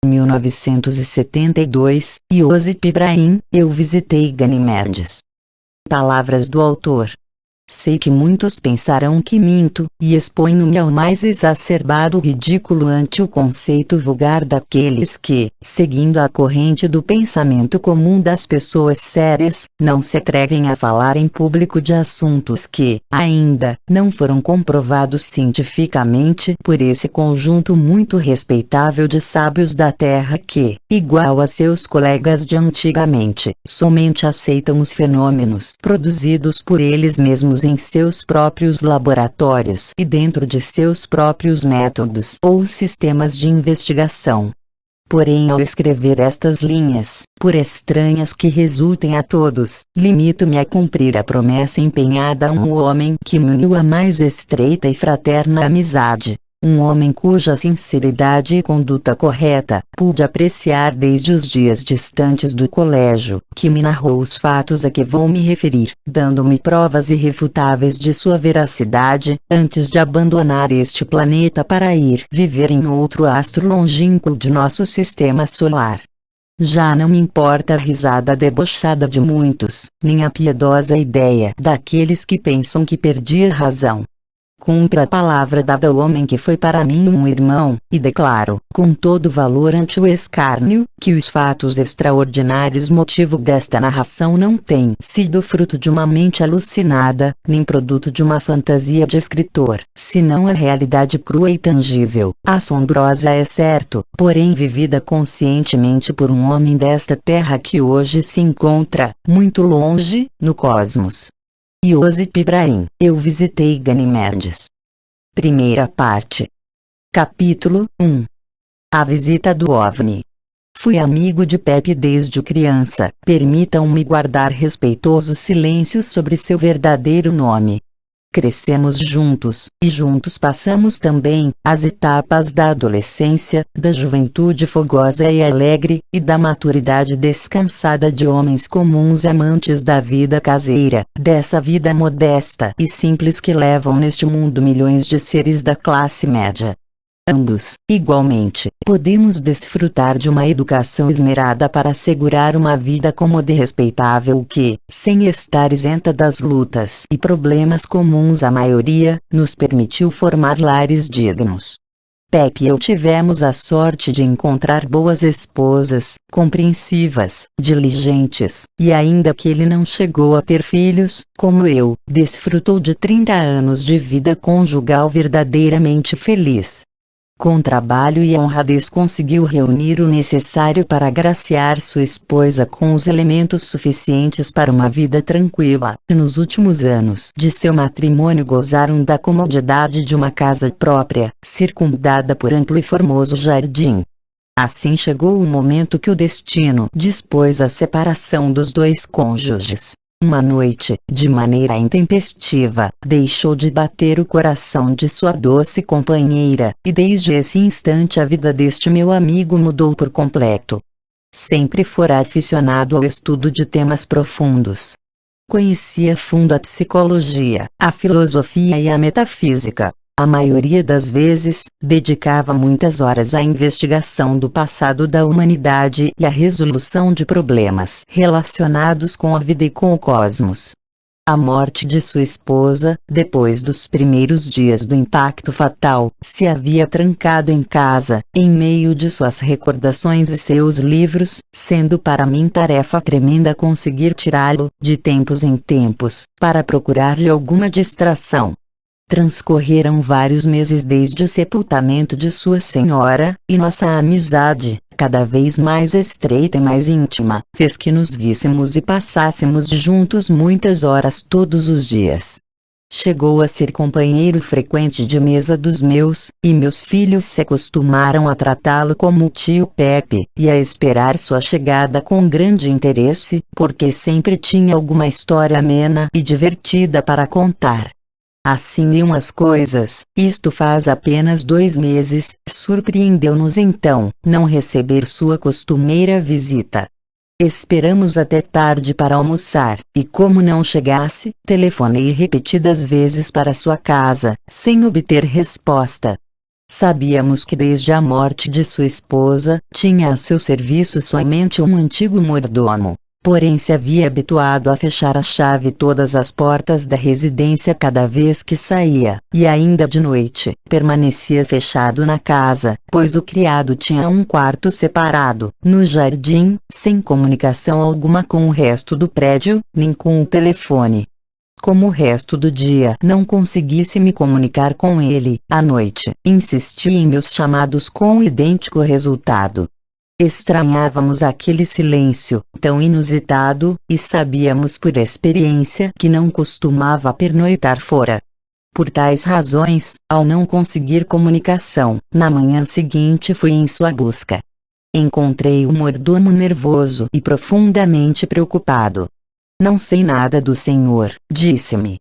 1972, Iosip Ibrahim, eu visitei Ganimedes. Palavras do autor. Sei que muitos pensarão que minto, e exponho-me ao mais exacerbado ridículo ante o conceito vulgar daqueles que, seguindo a corrente do pensamento comum das pessoas sérias, não se atrevem a falar em público de assuntos que, ainda, não foram comprovados cientificamente por esse conjunto muito respeitável de sábios da terra que, igual a seus colegas de antigamente, somente aceitam os fenômenos produzidos por eles mesmos em seus próprios laboratórios e dentro de seus próprios métodos ou sistemas de investigação. Porém, ao escrever estas linhas, por estranhas que resultem a todos, limito-me a cumprir a promessa empenhada a um homem que me uniu a mais estreita e fraterna amizade. Um homem cuja sinceridade e conduta correta pude apreciar desde os dias distantes do colégio, que me narrou os fatos a que vou me referir, dando-me provas irrefutáveis de sua veracidade, antes de abandonar este planeta para ir viver em outro astro longínquo de nosso sistema solar. Já não me importa a risada debochada de muitos, nem a piedosa ideia daqueles que pensam que perdi a razão. Cumpro a palavra dada ao homem que foi para mim um irmão, e declaro, com todo valor ante o escárnio, que os fatos extraordinários motivo desta narração não têm sido fruto de uma mente alucinada, nem produto de uma fantasia de escritor, senão a realidade crua e tangível, assombrosa é certo, porém vivida conscientemente por um homem desta terra que hoje se encontra, muito longe, no cosmos. Iosip Ibrahim, eu visitei Ganimedes. Primeira parte. Capítulo 1. A visita do OVNI. Fui amigo de Pepe desde criança, permitam-me guardar respeitoso silêncio sobre seu verdadeiro nome. Crescemos juntos, e juntos passamos também as etapas da adolescência, da juventude fogosa e alegre, e da maturidade descansada de homens comuns amantes da vida caseira, dessa vida modesta e simples que levam neste mundo milhões de seres da classe média. Ambos, igualmente, podemos desfrutar de uma educação esmerada para assegurar uma vida cômoda e respeitável que, sem estar isenta das lutas e problemas comuns à maioria, nos permitiu formar lares dignos. Pepe e eu tivemos a sorte de encontrar boas esposas, compreensivas, diligentes, e ainda que ele não chegou a ter filhos, como eu, desfrutou de 30 anos de vida conjugal verdadeiramente feliz. Com trabalho e honradez conseguiu reunir o necessário para agraciar sua esposa com os elementos suficientes para uma vida tranquila. Nos últimos anos de seu matrimônio gozaram da comodidade de uma casa própria, circundada por amplo e formoso jardim. Assim chegou o momento que o destino dispôs a separação dos dois cônjuges. Uma noite, de maneira intempestiva, deixou de bater o coração de sua doce companheira, e desde esse instante a vida deste meu amigo mudou por completo. Sempre fora aficionado ao estudo de temas profundos. Conhecia a fundo a psicologia, a filosofia e a metafísica. A maioria das vezes, dedicava muitas horas à investigação do passado da humanidade e à resolução de problemas relacionados com a vida e com o cosmos. A morte de sua esposa, depois dos primeiros dias do impacto fatal, se havia trancado em casa, em meio de suas recordações e seus livros, sendo para mim tarefa tremenda conseguir tirá-lo, de tempos em tempos, para procurar-lhe alguma distração. Transcorreram vários meses desde o sepultamento de sua senhora, e nossa amizade, cada vez mais estreita e mais íntima, fez que nos víssemos e passássemos juntos muitas horas todos os dias. Chegou a ser companheiro frequente de mesa dos meus, e meus filhos se acostumaram a tratá-lo como o tio Pepe, e a esperar sua chegada com grande interesse, porque sempre tinha alguma história amena e divertida para contar. Assim iam as coisas, isto faz apenas 2 meses, surpreendeu-nos então, não receber sua costumeira visita. Esperamos até tarde para almoçar, e como não chegasse, telefonei repetidas vezes para sua casa, sem obter resposta. Sabíamos que desde a morte de sua esposa, tinha a seu serviço somente um antigo mordomo. Porém se havia habituado a fechar a chave todas as portas da residência cada vez que saía, e ainda de noite, permanecia fechado na casa, pois o criado tinha um quarto separado, no jardim, sem comunicação alguma com o resto do prédio, nem com o telefone. Como o resto do dia não conseguisse me comunicar com ele, à noite, insistia em meus chamados com idêntico resultado. Estranhávamos aquele silêncio, tão inusitado, e sabíamos por experiência que não costumava pernoitar fora. Por tais razões, ao não conseguir comunicação, na manhã seguinte fui em sua busca. Encontrei o mordomo nervoso e profundamente preocupado. Não sei nada do senhor, disse-me.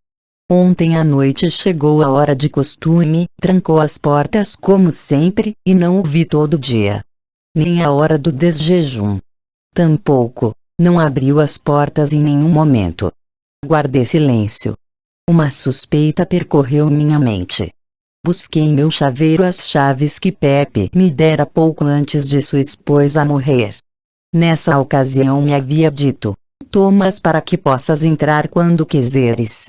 Ontem à noite chegou a hora de costume, trancou as portas como sempre, e não o vi todo dia. Nem a hora do desjejum. Tampouco, não abriu as portas em nenhum momento. Guardei silêncio. Uma suspeita percorreu minha mente. Busquei em meu chaveiro as chaves que Pepe me dera pouco antes de sua esposa morrer. Nessa ocasião me havia dito: toma-as para que possas entrar quando quiseres.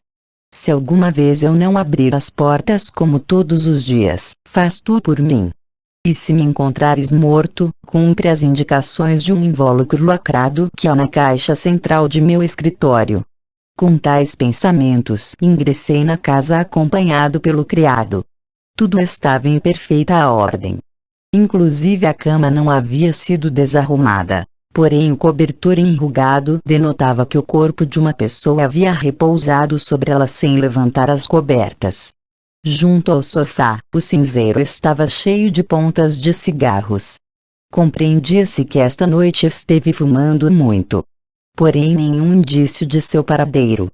Se alguma vez eu não abrir as portas como todos os dias, faz tu por mim. E se me encontrares morto, cumpre as indicações de um invólucro lacrado que há na caixa central de meu escritório. Com tais pensamentos, ingressei na casa acompanhado pelo criado. Tudo estava em perfeita ordem. Inclusive a cama não havia sido desarrumada, porém o cobertor enrugado denotava que o corpo de uma pessoa havia repousado sobre ela sem levantar as cobertas. Junto ao sofá, o cinzeiro estava cheio de pontas de cigarros. Compreendia-se que esta noite esteve fumando muito. Porém nenhum indício de seu paradeiro.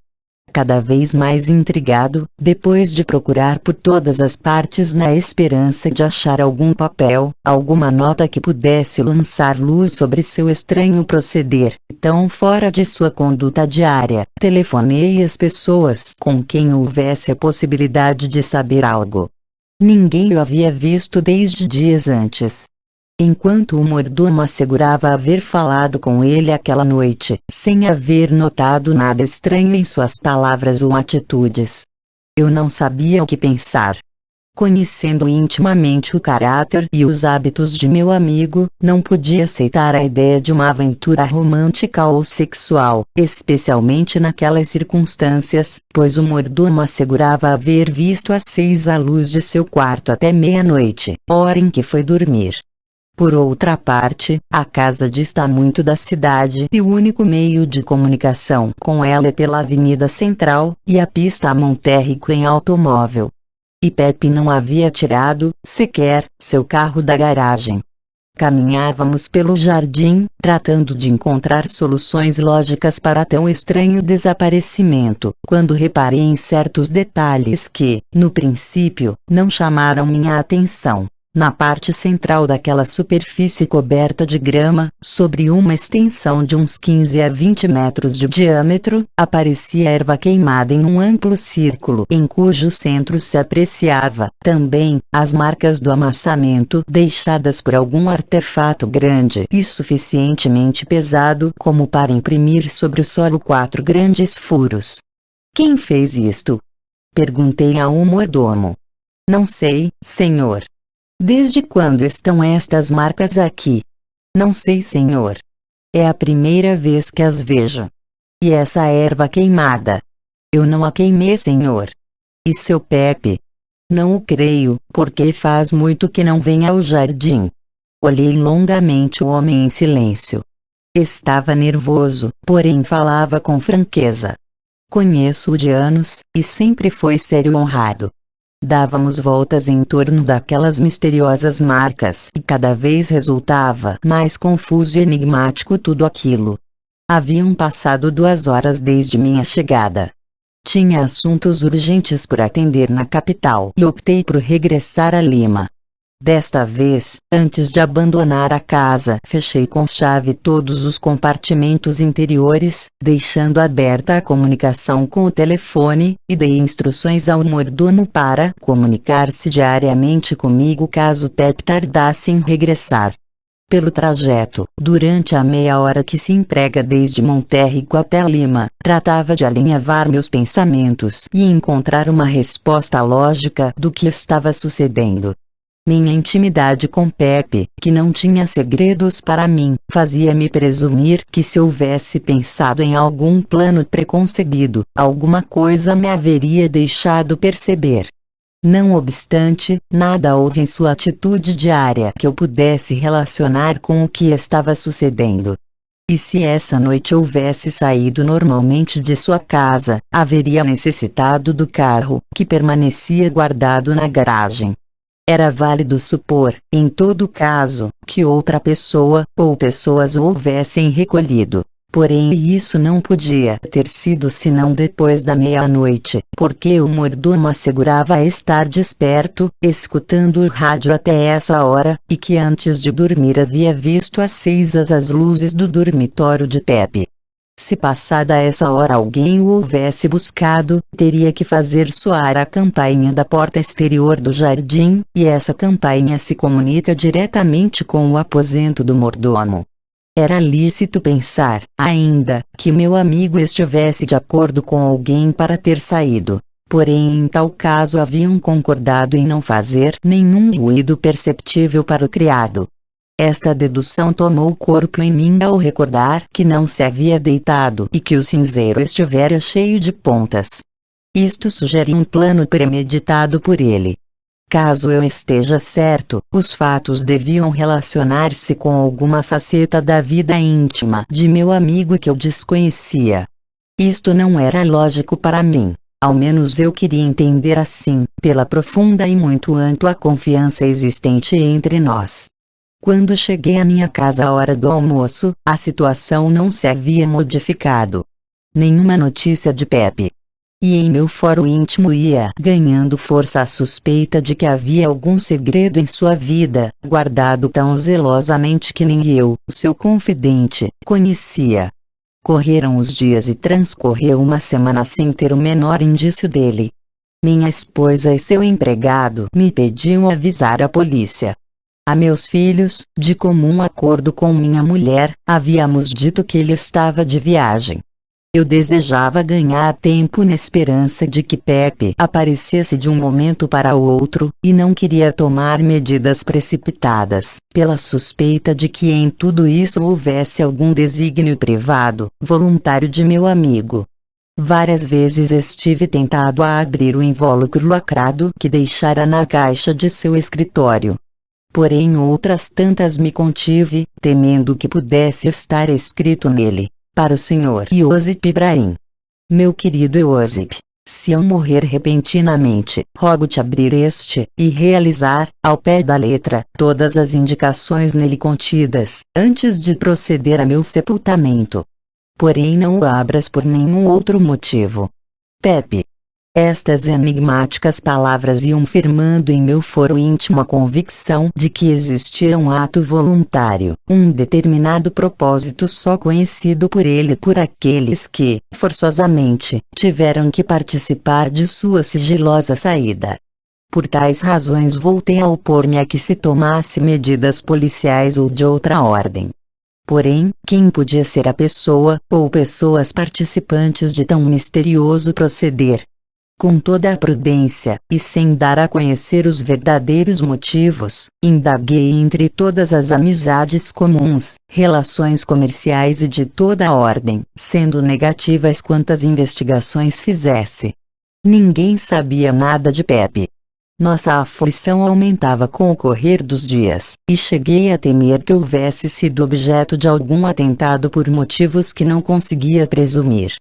Cada vez mais intrigado, depois de procurar por todas as partes na esperança de achar algum papel, alguma nota que pudesse lançar luz sobre seu estranho proceder, tão fora de sua conduta diária, telefonei às pessoas com quem houvesse a possibilidade de saber algo. Ninguém o havia visto desde dias antes. Enquanto o mordomo assegurava haver falado com ele aquela noite, sem haver notado nada estranho em suas palavras ou atitudes. Eu não sabia o que pensar. Conhecendo intimamente o caráter e os hábitos de meu amigo, não podia aceitar a ideia de uma aventura romântica ou sexual, especialmente naquelas circunstâncias, pois o mordomo assegurava haver visto às 6 a luz de seu quarto até meia-noite, hora em que foi dormir. Por outra parte, a casa dista muito da cidade e o único meio de comunicação com ela é pela avenida central, e a pista a Monterrico em automóvel. E Pepe não havia tirado, sequer, seu carro da garagem. Caminhávamos pelo jardim, tratando de encontrar soluções lógicas para tão estranho desaparecimento, quando reparei em certos detalhes que, no princípio, não chamaram minha atenção. Na parte central daquela superfície coberta de grama, sobre uma extensão de uns 15 a 20 metros de diâmetro, aparecia erva queimada em um amplo círculo em cujo centro se apreciava, também, as marcas do amassamento deixadas por algum artefato grande e suficientemente pesado como para imprimir sobre o solo 4 grandes furos. Quem fez isto? Perguntei a um mordomo. Não sei, senhor. Desde quando estão estas marcas aqui? Não sei, senhor. É a primeira vez que as vejo. E essa erva queimada? Eu não a queimei, senhor. E seu Pepe? Não o creio, porque faz muito que não vem ao jardim. Olhei longamente o homem em silêncio. Estava nervoso, porém falava com franqueza. Conheço-o de anos, e sempre foi sério e honrado. Dávamos voltas em torno daquelas misteriosas marcas e cada vez resultava mais confuso e enigmático tudo aquilo. Haviam passado 2 horas desde minha chegada. Tinha assuntos urgentes por atender na capital e optei por regressar a Lima. Desta vez, antes de abandonar a casa, fechei com chave todos os compartimentos interiores, deixando aberta a comunicação com o telefone, e dei instruções ao mordomo para comunicar-se diariamente comigo caso Pep tardasse em regressar. Pelo trajeto, durante a meia hora que se emprega desde Monterrico até Lima, tratava de alinhavar meus pensamentos e encontrar uma resposta lógica do que estava sucedendo. Minha intimidade com Pepe, que não tinha segredos para mim, fazia-me presumir que se houvesse pensado em algum plano preconcebido, alguma coisa me haveria deixado perceber. Não obstante, nada houve em sua atitude diária que eu pudesse relacionar com o que estava sucedendo. E se essa noite houvesse saído normalmente de sua casa, haveria necessitado do carro, que permanecia guardado na garagem. Era válido supor, em todo caso, que outra pessoa, ou pessoas o houvessem recolhido. Porém isso não podia ter sido senão depois da meia-noite, porque o mordomo assegurava estar desperto, escutando o rádio até essa hora, e que antes de dormir havia visto acesas as luzes do dormitório de Pepe. Se passada essa hora alguém o houvesse buscado, teria que fazer soar a campainha da porta exterior do jardim, e essa campainha se comunica diretamente com o aposento do mordomo. Era lícito pensar, ainda, que meu amigo estivesse de acordo com alguém para ter saído. Porém em tal caso haviam concordado em não fazer nenhum ruído perceptível para o criado. Esta dedução tomou corpo em mim ao recordar que não se havia deitado e que o cinzeiro estivera cheio de pontas. Isto sugeria um plano premeditado por ele. Caso eu esteja certo, os fatos deviam relacionar-se com alguma faceta da vida íntima de meu amigo que eu desconhecia. Isto não era lógico para mim, ao menos eu queria entender assim, pela profunda e muito ampla confiança existente entre nós. Quando cheguei à minha casa à hora do almoço, a situação não se havia modificado. Nenhuma notícia de Pepe. E em meu foro íntimo ia ganhando força a suspeita de que havia algum segredo em sua vida, guardado tão zelosamente que nem eu, seu confidente, conhecia. Correram os dias e transcorreu uma semana sem ter o menor indício dele. Minha esposa e seu empregado me pediam avisar a polícia. A meus filhos, de comum acordo com minha mulher, havíamos dito que ele estava de viagem. Eu desejava ganhar tempo na esperança de que Pepe aparecesse de um momento para o outro, e não queria tomar medidas precipitadas, pela suspeita de que em tudo isso houvesse algum desígnio privado, voluntário de meu amigo. Várias vezes estive tentado a abrir o invólucro lacrado que deixara na caixa de seu escritório. Porém outras tantas me contive, temendo que pudesse estar escrito nele: para o Sr. Iosip Ibrahim. Meu querido Iosip, se eu morrer repentinamente, rogo-te abrir este, e realizar, ao pé da letra, todas as indicações nele contidas, antes de proceder a meu sepultamento. Porém não o abras por nenhum outro motivo. Pepe. Estas enigmáticas palavras iam firmando em meu foro íntimo a convicção de que existia um ato voluntário, um determinado propósito só conhecido por ele e por aqueles que, forçosamente, tiveram que participar de sua sigilosa saída. Por tais razões voltei a opor-me a que se tomasse medidas policiais ou de outra ordem. Porém, quem podia ser a pessoa, ou pessoas participantes de tão misterioso proceder? Com toda a prudência, e sem dar a conhecer os verdadeiros motivos, indaguei entre todas as amizades comuns, relações comerciais e de toda a ordem, sendo negativas quantas investigações fizesse. Ninguém sabia nada de Pepe. Nossa aflição aumentava com o correr dos dias, e cheguei a temer que houvesse sido objeto de algum atentado por motivos que não conseguia presumir.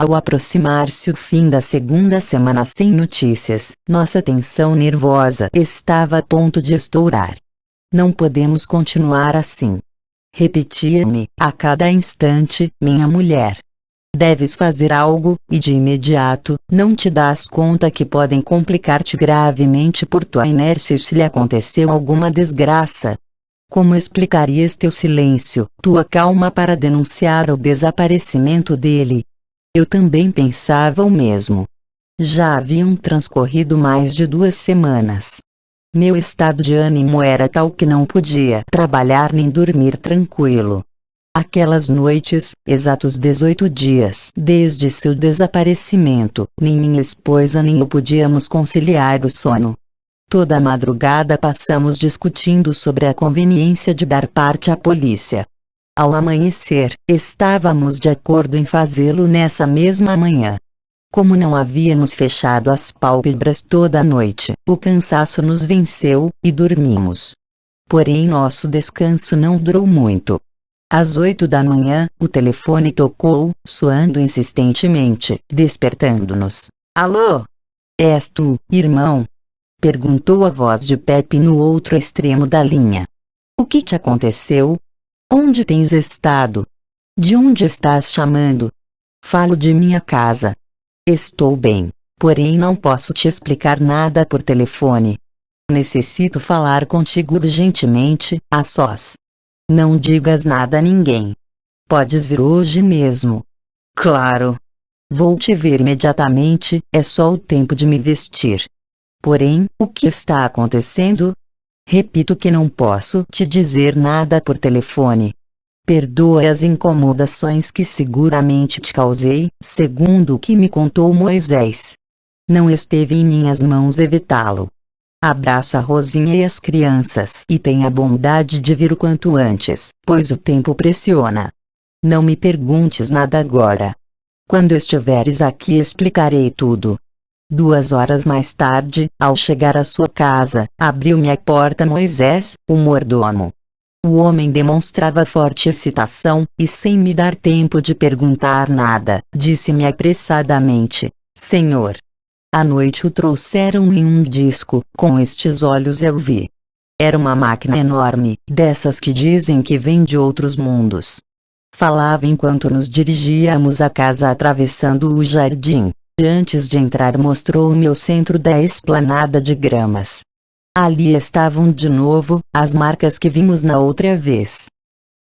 Ao aproximar-se o fim da segunda semana sem notícias, nossa tensão nervosa estava a ponto de estourar. Não podemos continuar assim. Repetia-me, a cada instante, minha mulher. Deves fazer algo, e de imediato. Não te dás conta que podem complicar-te gravemente por tua inércia se lhe aconteceu alguma desgraça. Como explicarias teu silêncio, tua calma para denunciar o desaparecimento dele? Eu também pensava o mesmo. Já haviam transcorrido mais de 2 semanas. Meu estado de ânimo era tal que não podia trabalhar nem dormir tranquilo. Aquelas noites, exatos 18 dias desde seu desaparecimento, nem minha esposa nem eu podíamos conciliar o sono. Toda a madrugada passamos discutindo sobre a conveniência de dar parte à polícia. Ao amanhecer, estávamos de acordo em fazê-lo nessa mesma manhã. Como não havíamos fechado as pálpebras toda a noite, o cansaço nos venceu, e dormimos. Porém nosso descanso não durou muito. Às 8 da manhã, o telefone tocou, soando insistentemente, despertando-nos. Alô? És tu, irmão? Perguntou a voz de Pepe no outro extremo da linha. O que te aconteceu? Onde tens estado? De onde estás chamando? Falo de minha casa. Estou bem, porém não posso te explicar nada por telefone. Necessito falar contigo urgentemente, a sós. Não digas nada a ninguém. Podes vir hoje mesmo. Claro. Vou te ver imediatamente, é só o tempo de me vestir. Porém, o que está acontecendo? Repito que não posso te dizer nada por telefone. Perdoa as incomodações que seguramente te causei, segundo o que me contou Moisés. Não esteve em minhas mãos evitá-lo. Abraça a Rosinha e as crianças e tenha a bondade de vir o quanto antes, pois o tempo pressiona. Não me perguntes nada agora. Quando estiveres aqui explicarei tudo. 2 horas mais tarde, ao chegar à sua casa, abriu-me a porta Moisés, o mordomo. O homem demonstrava forte excitação, e sem me dar tempo de perguntar nada, disse-me apressadamente: Senhor, à noite o trouxeram em um disco, com estes olhos eu vi. Era uma máquina enorme, dessas que dizem que vem de outros mundos. Falava enquanto nos dirigíamos à casa atravessando o jardim. Antes de entrar mostrou-me o centro da esplanada de gramas. Ali estavam de novo, as marcas que vimos na outra vez.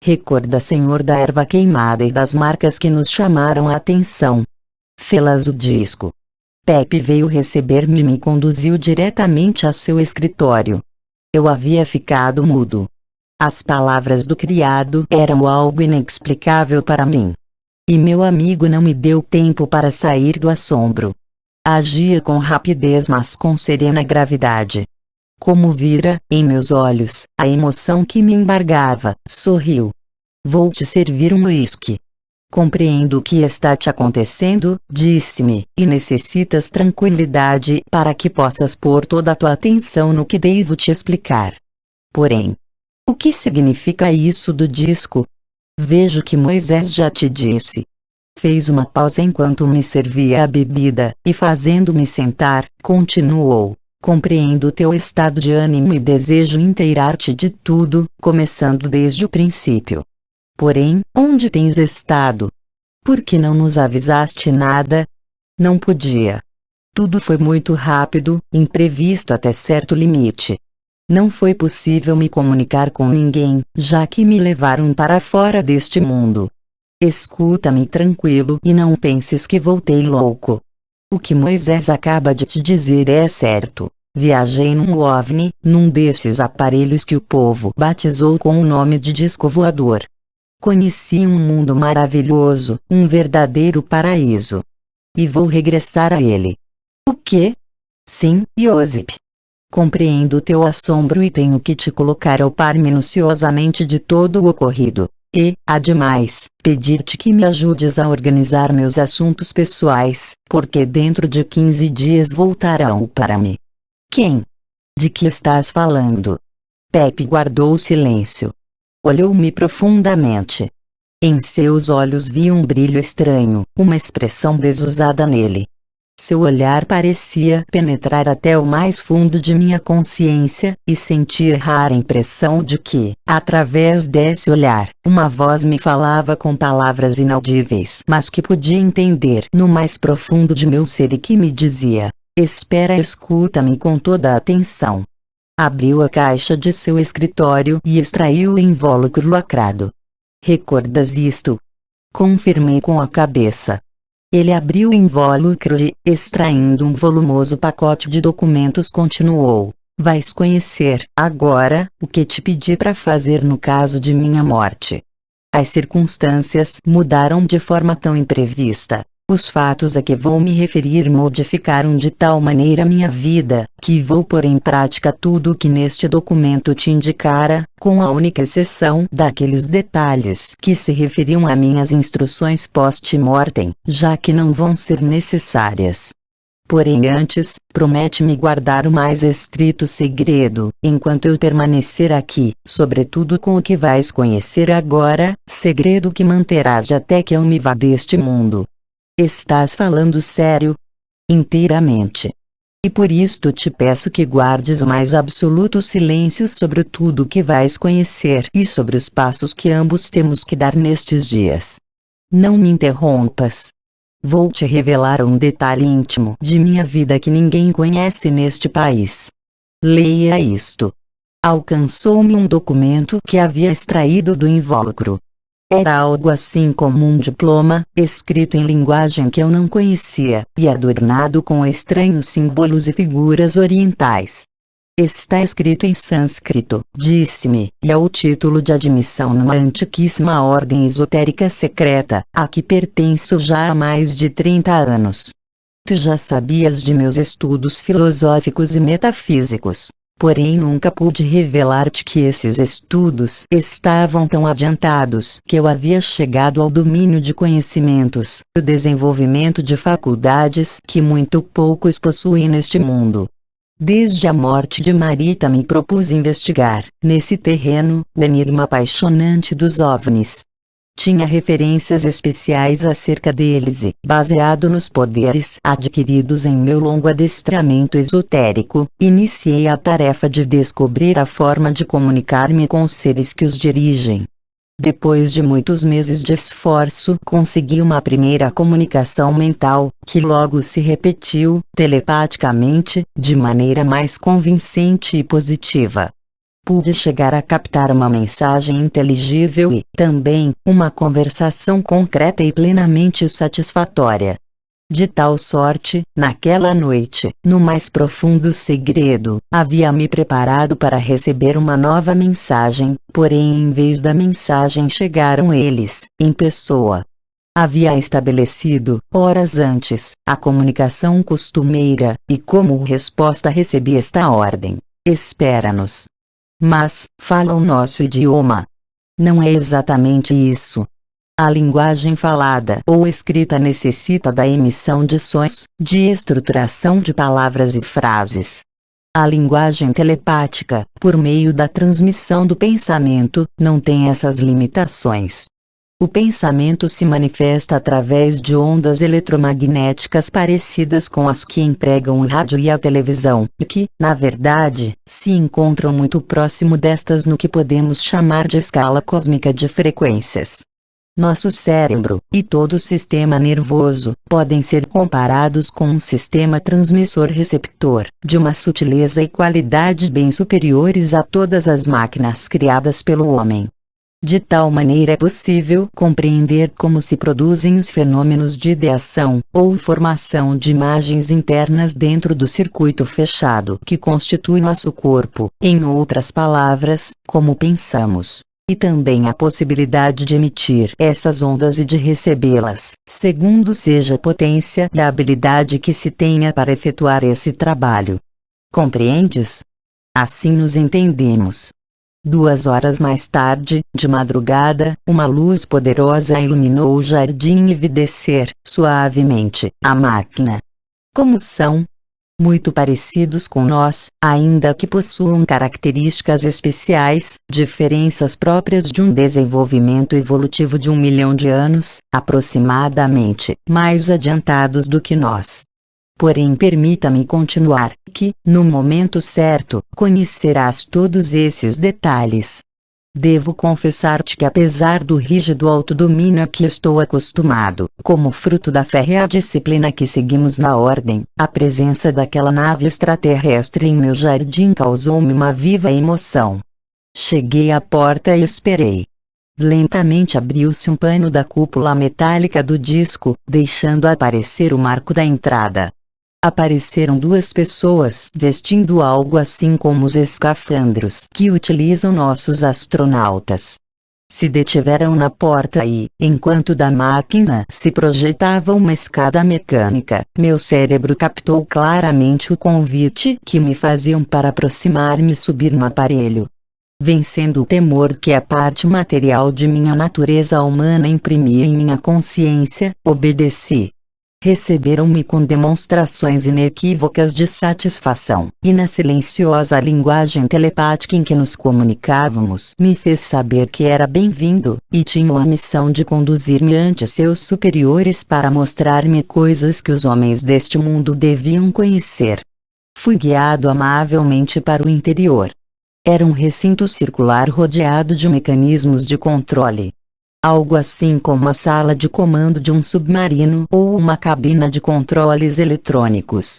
Recorda, Senhor, da erva queimada e das marcas que nos chamaram a atenção. Fê-las o disco. Pepe veio receber-me e me conduziu diretamente a seu escritório. Eu havia ficado mudo. As palavras do criado eram algo inexplicável para mim. E meu amigo não me deu tempo para sair do assombro. Agia com rapidez, mas com serena gravidade. Como vira, em meus olhos, a emoção que me embargava, sorriu. Vou te servir um uísque. Compreendo o que está te acontecendo, disse-me, e necessitas tranquilidade para que possas pôr toda a tua atenção no que devo te explicar. Porém, o que significa isso do disco? Vejo que Moisés já te disse. Fez uma pausa enquanto me servia a bebida, e fazendo-me sentar, continuou. Compreendo o teu estado de ânimo e desejo inteirar-te de tudo, começando desde o princípio. Porém, onde tens estado? Por que não nos avisaste nada? Não podia. Tudo foi muito rápido, imprevisto até certo limite. Não foi possível me comunicar com ninguém, já que me levaram para fora deste mundo. Escuta-me tranquilo e não penses que voltei louco. O que Moisés acaba de te dizer é certo. Viajei num OVNI, num desses aparelhos que o povo batizou com o nome de disco voador. Conheci um mundo maravilhoso, um verdadeiro paraíso. E vou regressar a ele. O quê? Sim, Iosip. Compreendo o teu assombro e tenho que te colocar ao par minuciosamente de todo o ocorrido. E, ademais, pedir-te que me ajudes a organizar meus assuntos pessoais, porque dentro de 15 dias voltarão para mim. Quem? De que estás falando? Pepe guardou silêncio. Olhou-me profundamente. Em seus olhos vi um brilho estranho, uma expressão desusada nele. Seu olhar parecia penetrar até o mais fundo de minha consciência, e senti a rara impressão de que, através desse olhar, uma voz me falava com palavras inaudíveis, mas que podia entender no mais profundo de meu ser e que me dizia: espera, escuta-me com toda a atenção. Abriu a caixa de seu escritório e extraiu o invólucro lacrado. Recordas isto? Confirmei com a cabeça. Ele abriu o invólucro e, extraindo um volumoso pacote de documentos, continuou: vais conhecer, agora, o que te pedi para fazer no caso de minha morte. As circunstâncias mudaram de forma tão imprevista. Os fatos a que vou me referir modificaram de tal maneira minha vida, que vou pôr em prática tudo o que neste documento te indicara, com a única exceção daqueles detalhes que se referiam a minhas instruções post-mortem, já que não vão ser necessárias. Porém antes, promete-me guardar o mais estrito segredo, enquanto eu permanecer aqui, sobretudo com o que vais conhecer agora, segredo que manterás até que eu me vá deste mundo. Estás falando sério? Inteiramente. E por isto te peço que guardes o mais absoluto silêncio sobre tudo o que vais conhecer e sobre os passos que ambos temos que dar nestes dias. Não me interrompas. Vou te revelar um detalhe íntimo de minha vida que ninguém conhece neste país. Leia isto. Alcançou-me um documento que havia extraído do invólucro. Era algo assim como um diploma, escrito em linguagem que eu não conhecia, e adornado com estranhos símbolos e figuras orientais. Está escrito em sânscrito, disse-me, e é o título de admissão numa antiquíssima ordem esotérica secreta, a que pertenço já há mais de 30 anos. Tu já sabias de meus estudos filosóficos e metafísicos. Porém nunca pude revelar-te que esses estudos estavam tão adiantados que eu havia chegado ao domínio de conhecimentos, o desenvolvimento de faculdades que muito poucos possuem neste mundo. Desde a morte de Marita me propus investigar, nesse terreno, o enigma apaixonante dos OVNIs. Tinha referências especiais acerca deles e, baseado nos poderes adquiridos em meu longo adestramento esotérico, iniciei a tarefa de descobrir a forma de comunicar-me com os seres que os dirigem. Depois de muitos meses de esforço, consegui uma primeira comunicação mental, que logo se repetiu, telepaticamente, de maneira mais convincente e positiva. Pude chegar a captar uma mensagem inteligível e, também, uma conversação concreta e plenamente satisfatória. De tal sorte, naquela noite, no mais profundo segredo, havia me preparado para receber uma nova mensagem, porém em vez da mensagem chegaram eles, em pessoa. Havia estabelecido, horas antes, a comunicação costumeira, e como resposta recebi esta ordem: espera-nos. Mas, fala o nosso idioma. Não é exatamente isso. A linguagem falada ou escrita necessita da emissão de sons, de estruturação de palavras e frases. A linguagem telepática, por meio da transmissão do pensamento, não tem essas limitações. O pensamento se manifesta através de ondas eletromagnéticas parecidas com as que empregam o rádio e a televisão, e que, na verdade, se encontram muito próximo destas no que podemos chamar de escala cósmica de frequências. Nosso cérebro, e todo o sistema nervoso, podem ser comparados com um sistema transmissor-receptor, de uma sutileza e qualidade bem superiores a todas as máquinas criadas pelo homem. De tal maneira é possível compreender como se produzem os fenômenos de ideação, ou formação de imagens internas dentro do circuito fechado que constitui nosso corpo, em outras palavras, como pensamos. E também a possibilidade de emitir essas ondas e de recebê-las, segundo seja a potência da habilidade que se tenha para efetuar esse trabalho. Compreendes? Assim nos entendemos. 2 horas mais tarde, de madrugada, uma luz poderosa iluminou o jardim e vi descer, suavemente, a máquina. Como são? Muito parecidos com nós, ainda que possuam características especiais, diferenças próprias de um desenvolvimento evolutivo de 1 milhão de anos, aproximadamente, mais adiantados do que nós. Porém permita-me continuar, que, no momento certo, conhecerás todos esses detalhes. Devo confessar-te que apesar do rígido autodomínio a que estou acostumado, como fruto da férrea disciplina que seguimos na ordem, a presença daquela nave extraterrestre em meu jardim causou-me uma viva emoção. Cheguei à porta e esperei. Lentamente abriu-se um pano da cúpula metálica do disco, deixando aparecer o marco da entrada. Apareceram duas pessoas vestindo algo assim como os escafandros que utilizam nossos astronautas. Se detiveram na porta e, enquanto da máquina se projetava uma escada mecânica, meu cérebro captou claramente o convite que me faziam para aproximar-me e subir no aparelho. Vencendo o temor que a parte material de minha natureza humana imprimia em minha consciência, obedeci. Receberam-me com demonstrações inequívocas de satisfação, e na silenciosa linguagem telepática em que nos comunicávamos me fez saber que era bem-vindo, e tinham a missão de conduzir-me ante seus superiores para mostrar-me coisas que os homens deste mundo deviam conhecer. Fui guiado amavelmente para o interior. Era um recinto circular rodeado de mecanismos de controle. Algo assim como a sala de comando de um submarino ou uma cabina de controles eletrônicos.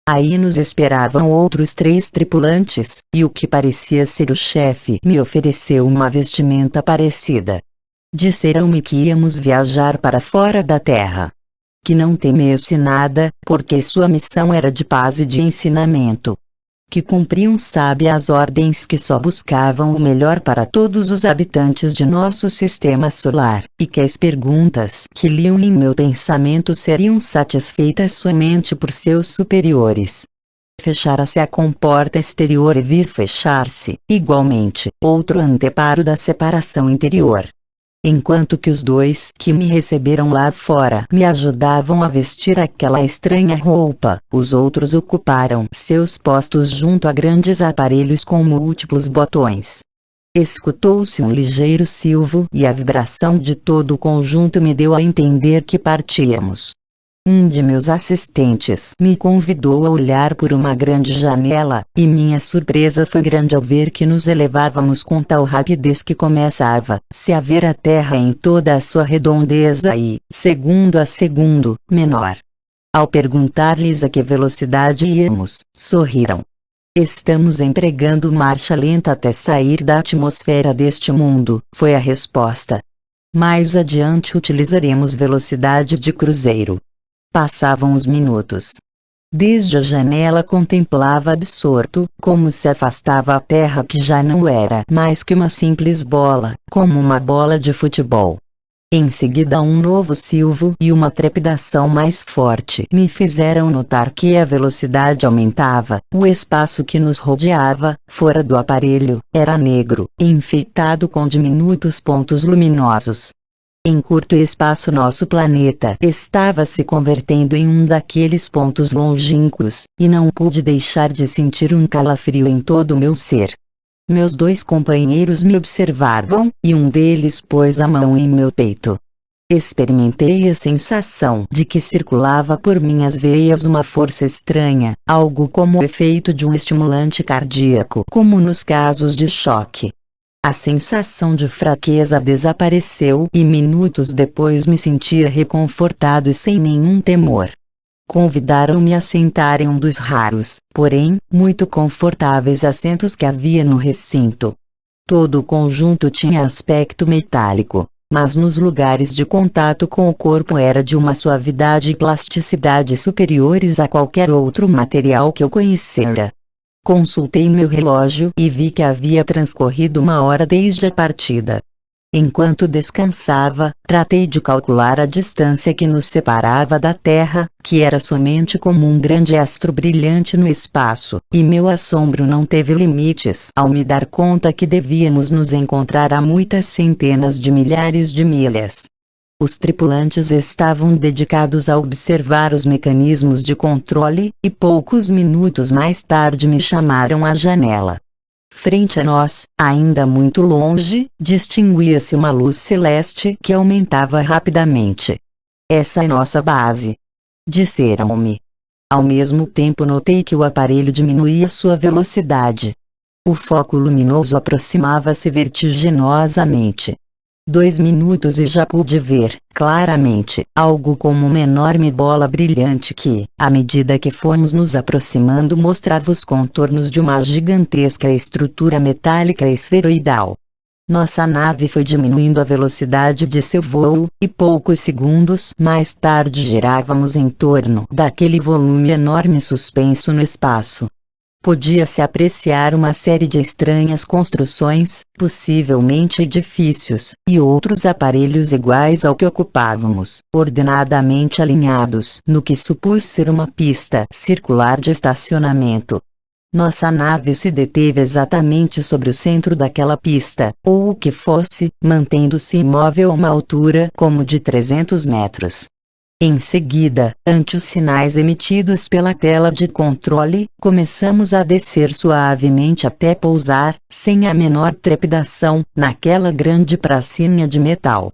Aí nos esperavam outros 3 tripulantes, e o que parecia ser o chefe me ofereceu uma vestimenta parecida. Disseram-me que íamos viajar para fora da Terra. Que não temesse nada, porque sua missão era de paz e de ensinamento. Que cumpriam sábias ordens que só buscavam o melhor para todos os habitantes de nosso sistema solar, e que as perguntas que liam em meu pensamento seriam satisfeitas somente por seus superiores. Fechara-se a comporta exterior e vi fechar-se, igualmente, outro anteparo da separação interior. Enquanto que os 2 que me receberam lá fora me ajudavam a vestir aquela estranha roupa, os outros ocuparam seus postos junto a grandes aparelhos com múltiplos botões. Escutou-se um ligeiro silvo e a vibração de todo o conjunto me deu a entender que partíamos. Um de meus assistentes me convidou a olhar por uma grande janela, e minha surpresa foi grande ao ver que nos elevávamos com tal rapidez que começava-se a ver a Terra em toda a sua redondeza e, segundo a segundo, menor. Ao perguntar-lhes a que velocidade íamos, sorriram. Estamos empregando marcha lenta até sair da atmosfera deste mundo, foi a resposta. Mais adiante utilizaremos velocidade de cruzeiro. Passavam os minutos. Desde a janela contemplava absorto, como se afastava a Terra que já não era mais que uma simples bola, como uma bola de futebol. Em seguida um novo silvo e uma trepidação mais forte me fizeram notar que a velocidade aumentava, o espaço que nos rodeava, fora do aparelho, era negro, enfeitado com diminutos pontos luminosos. Em curto espaço nosso planeta estava se convertendo em um daqueles pontos longínquos, e não pude deixar de sentir um calafrio em todo o meu ser. Meus 2 companheiros me observavam, e um deles pôs a mão em meu peito. Experimentei a sensação de que circulava por minhas veias uma força estranha, algo como o efeito de um estimulante cardíaco, como nos casos de choque. A sensação de fraqueza desapareceu e minutos depois me sentia reconfortado e sem nenhum temor. Convidaram-me a sentar em um dos raros, porém, muito confortáveis assentos que havia no recinto. Todo o conjunto tinha aspecto metálico, mas nos lugares de contato com o corpo era de uma suavidade e plasticidade superiores a qualquer outro material que eu conhecera. Consultei meu relógio e vi que havia transcorrido 1 hora desde a partida. Enquanto descansava, tratei de calcular a distância que nos separava da Terra, que era somente como um grande astro brilhante no espaço, e meu assombro não teve limites ao me dar conta que devíamos nos encontrar a muitas centenas de milhares de milhas. Os tripulantes estavam dedicados a observar os mecanismos de controle, e poucos minutos mais tarde me chamaram à janela. Frente a nós, ainda muito longe, distinguia-se uma luz celeste que aumentava rapidamente. Essa é nossa base, disseram-me. Ao mesmo tempo notei que o aparelho diminuía sua velocidade. O foco luminoso aproximava-se vertiginosamente. 2 minutos e já pude ver, claramente, algo como uma enorme bola brilhante que, à medida que fomos nos aproximando, mostrava os contornos de uma gigantesca estrutura metálica esferoidal. Nossa nave foi diminuindo a velocidade de seu voo, e poucos segundos mais tarde girávamos em torno daquele volume enorme suspenso no espaço. Podia-se apreciar uma série de estranhas construções, possivelmente edifícios, e outros aparelhos iguais ao que ocupávamos, ordenadamente alinhados no que supus ser uma pista circular de estacionamento. Nossa nave se deteve exatamente sobre o centro daquela pista, ou o que fosse, mantendo-se imóvel a uma altura como de 300 metros. Em seguida, ante os sinais emitidos pela tela de controle, começamos a descer suavemente até pousar, sem a menor trepidação, naquela grande pracinha de metal.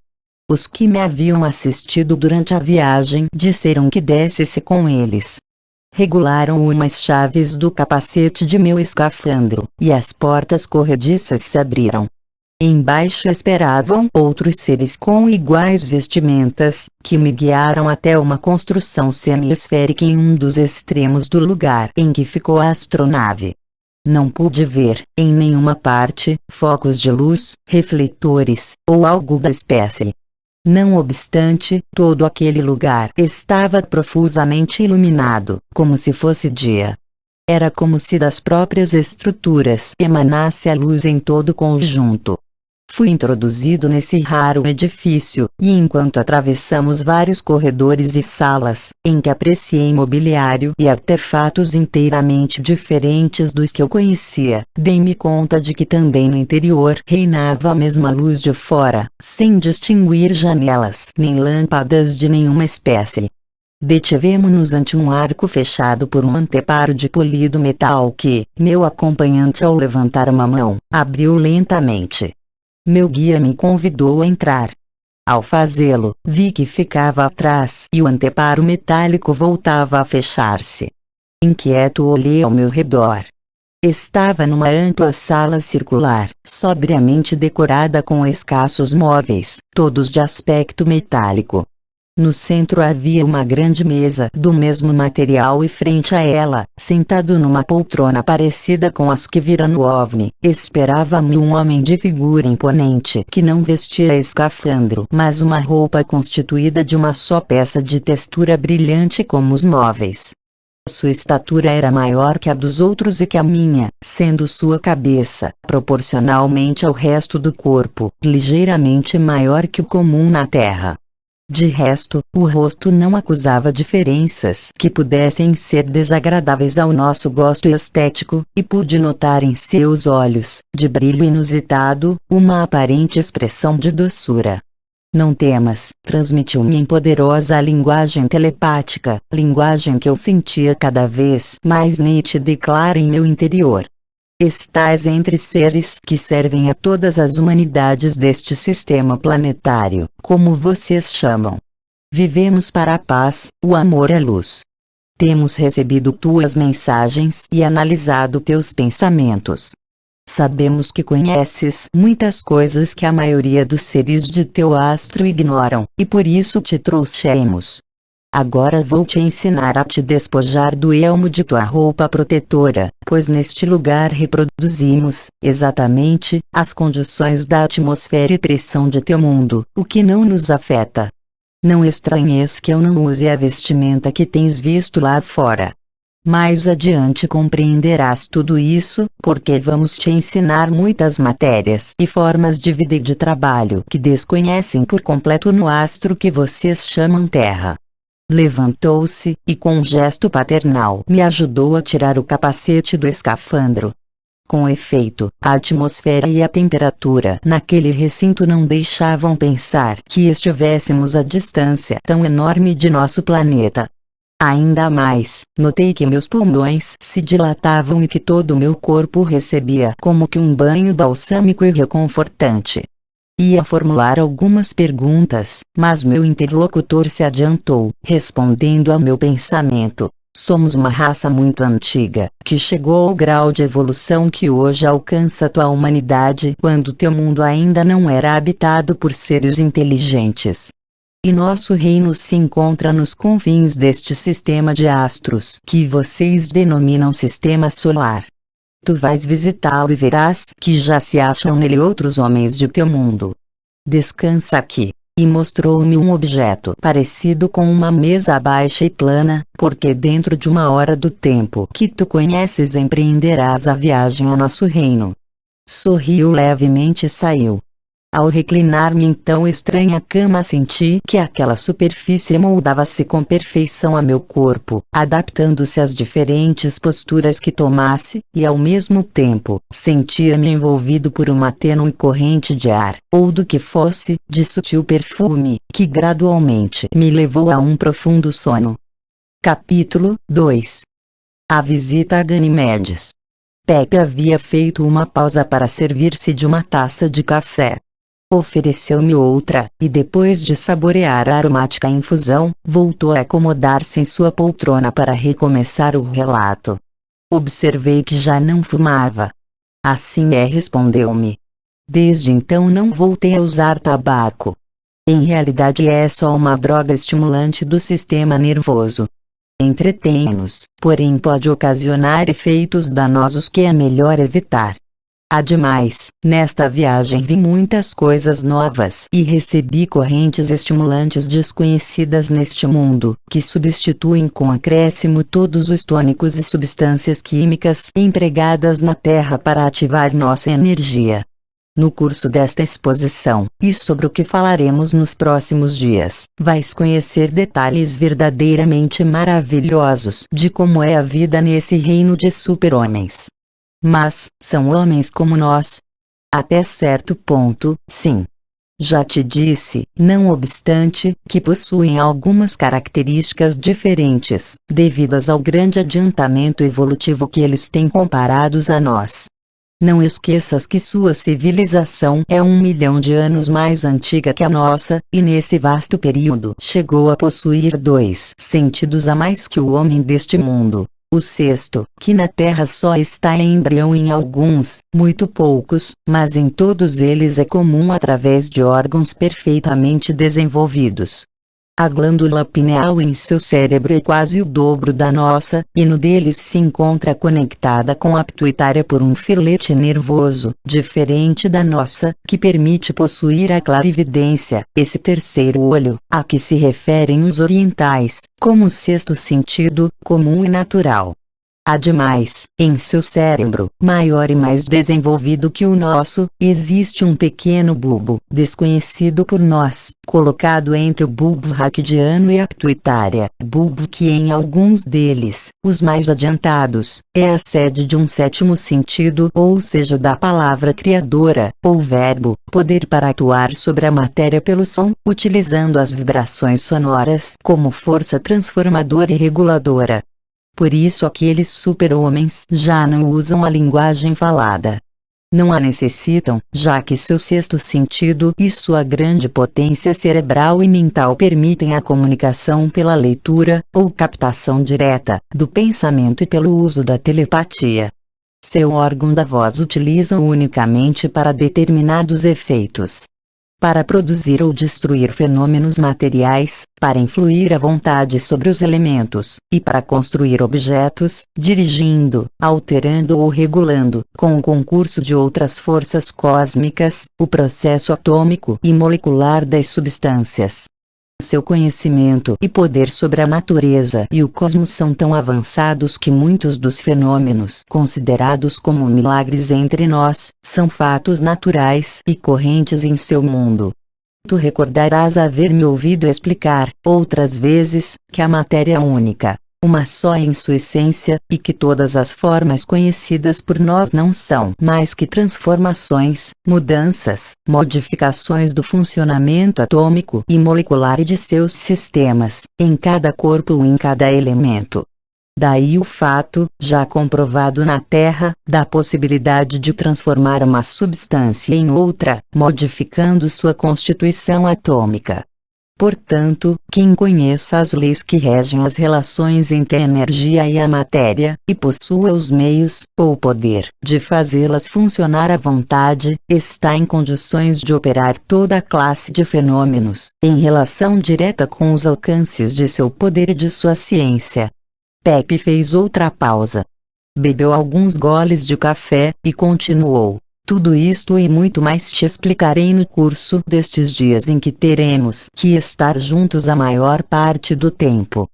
Os que me haviam assistido durante a viagem disseram que descesse com eles. Regularam umas chaves do capacete de meu escafandro, e as portas corrediças se abriram. Embaixo esperavam outros seres com iguais vestimentas, que me guiaram até uma construção semi-esférica em um dos extremos do lugar em que ficou a astronave. Não pude ver, em nenhuma parte, focos de luz, refletores, ou algo da espécie. Não obstante, todo aquele lugar estava profusamente iluminado, como se fosse dia. Era como se das próprias estruturas emanasse a luz em todo o conjunto. Fui introduzido nesse raro edifício, e enquanto atravessamos vários corredores e salas, em que apreciei mobiliário e artefatos inteiramente diferentes dos que eu conhecia, dei-me conta de que também no interior reinava a mesma luz de fora, sem distinguir janelas nem lâmpadas de nenhuma espécie. Detivemo-nos ante um arco fechado por um anteparo de polido metal que, meu acompanhante ao levantar uma mão, abriu lentamente. Meu guia me convidou a entrar. Ao fazê-lo, vi que ficava atrás e o anteparo metálico voltava a fechar-se. Inquieto olhei ao meu redor. Estava numa ampla sala circular, sobriamente decorada com escassos móveis, todos de aspecto metálico. No centro havia uma grande mesa do mesmo material e frente a ela, sentado numa poltrona parecida com as que vira no OVNI, esperava-me um homem de figura imponente que não vestia escafandro, mas uma roupa constituída de uma só peça de textura brilhante como os móveis. Sua estatura era maior que a dos outros e que a minha, sendo sua cabeça, proporcionalmente ao resto do corpo, ligeiramente maior que o comum na Terra. De resto, o rosto não acusava diferenças que pudessem ser desagradáveis ao nosso gosto estético, e pude notar em seus olhos, de brilho inusitado, uma aparente expressão de doçura. Não temas, transmitiu-me em poderosa linguagem telepática, linguagem que eu sentia cada vez mais nítida e clara em meu interior. Estás entre seres que servem a todas as humanidades deste sistema planetário, como vocês chamam. Vivemos para a paz, o amor e a luz. Temos recebido tuas mensagens e analisado teus pensamentos. Sabemos que conheces muitas coisas que a maioria dos seres de teu astro ignoram, e por isso te trouxemos. Agora vou te ensinar a te despojar do elmo de tua roupa protetora, pois neste lugar reproduzimos, exatamente, as condições da atmosfera e pressão de teu mundo, o que não nos afeta. Não estranhes que eu não use a vestimenta que tens visto lá fora. Mais adiante compreenderás tudo isso, porque vamos te ensinar muitas matérias e formas de vida e de trabalho que desconhecem por completo no astro que vocês chamam Terra. Levantou-se, e com um gesto paternal me ajudou a tirar o capacete do escafandro. Com efeito, a atmosfera e a temperatura naquele recinto não deixavam pensar que estivéssemos a distância tão enorme de nosso planeta. Ainda mais, notei que meus pulmões se dilatavam e que todo o meu corpo recebia como que um banho balsâmico e reconfortante. Ia formular algumas perguntas, mas meu interlocutor se adiantou, respondendo ao meu pensamento. Somos uma raça muito antiga, que chegou ao grau de evolução que hoje alcança tua humanidade quando teu mundo ainda não era habitado por seres inteligentes. E nosso reino se encontra nos confins deste sistema de astros que vocês denominam sistema solar. Tu vais visitá-lo e verás que já se acham nele outros homens de teu mundo. Descansa aqui. E mostrou-me um objeto parecido com uma mesa baixa e plana, porque dentro de uma hora do tempo que tu conheces empreenderás a viagem a nosso reino. Sorriu levemente e saiu. Ao reclinar-me em tão estranha cama senti que aquela superfície moldava-se com perfeição a meu corpo, adaptando-se às diferentes posturas que tomasse, e ao mesmo tempo, sentia-me envolvido por uma tênue corrente de ar, ou do que fosse, de sutil perfume, que gradualmente me levou a um profundo sono. Capítulo 2. A visita a Ganimedes. Pepe havia feito uma pausa para servir-se de uma taça de café. Ofereceu-me outra, e depois de saborear a aromática infusão, voltou a acomodar-se em sua poltrona para recomeçar o relato. Observei que já não fumava. Assim é, respondeu-me. Desde então não voltei a usar tabaco. Em realidade é só uma droga estimulante do sistema nervoso. Entretém-nos, porém pode ocasionar efeitos danosos que é melhor evitar. Ademais, nesta viagem vi muitas coisas novas e recebi correntes estimulantes desconhecidas neste mundo, que substituem com acréscimo todos os tônicos e substâncias químicas empregadas na Terra para ativar nossa energia. No curso desta exposição, e sobre o que falaremos nos próximos dias, vais conhecer detalhes verdadeiramente maravilhosos de como é a vida nesse reino de super-homens. Mas, são homens como nós? Até certo ponto, sim. Já te disse, não obstante, que possuem algumas características diferentes, devidas ao grande adiantamento evolutivo que eles têm comparados a nós. Não esqueças que sua civilização é 1 milhão de anos mais antiga que a nossa, e nesse vasto período chegou a possuir 2 sentidos a mais que o homem deste mundo. O sexto, que na Terra só está em embrião em alguns, muito poucos, mas em todos eles é comum através de órgãos perfeitamente desenvolvidos. A glândula pineal em seu cérebro é quase o dobro da nossa, e no deles se encontra conectada com a pituitária por um filete nervoso, diferente da nossa, que permite possuir a clarividência, esse terceiro olho, a que se referem os orientais, como sexto sentido, comum e natural. Ademais, em seu cérebro, maior e mais desenvolvido que o nosso, existe um pequeno bulbo, desconhecido por nós, colocado entre o bulbo raquidiano e a pituitária, bulbo que em alguns deles, os mais adiantados, é a sede de um sétimo sentido, ou seja, da palavra criadora, ou verbo, poder para atuar sobre a matéria pelo som, utilizando as vibrações sonoras como força transformadora e reguladora. Por isso aqueles super-homens já não usam a linguagem falada. Não a necessitam, já que seu sexto sentido e sua grande potência cerebral e mental permitem a comunicação pela leitura, ou captação direta, do pensamento e pelo uso da telepatia. Seu órgão da voz utilizam unicamente para determinados efeitos. Para produzir ou destruir fenômenos materiais, para influir à vontade sobre os elementos, e para construir objetos, dirigindo, alterando ou regulando, com o concurso de outras forças cósmicas, o processo atômico e molecular das substâncias. Seu conhecimento e poder sobre a natureza e o cosmos são tão avançados que muitos dos fenômenos considerados como milagres entre nós, são fatos naturais e correntes em seu mundo. Tu recordarás haver-me ouvido explicar, outras vezes, que a matéria é única, uma só em sua essência, e que todas as formas conhecidas por nós não são mais que transformações, mudanças, modificações do funcionamento atômico e molecular de seus sistemas, em cada corpo ou em cada elemento. Daí o fato, já comprovado na Terra, da possibilidade de transformar uma substância em outra, modificando sua constituição atômica. Portanto, quem conheça as leis que regem as relações entre a energia e a matéria, e possua os meios, ou o poder, de fazê-las funcionar à vontade, está em condições de operar toda a classe de fenômenos, em relação direta com os alcances de seu poder e de sua ciência. Pepe fez outra pausa. Bebeu alguns goles de café, e continuou. Tudo isto e muito mais te explicarei no curso destes dias em que teremos que estar juntos a maior parte do tempo.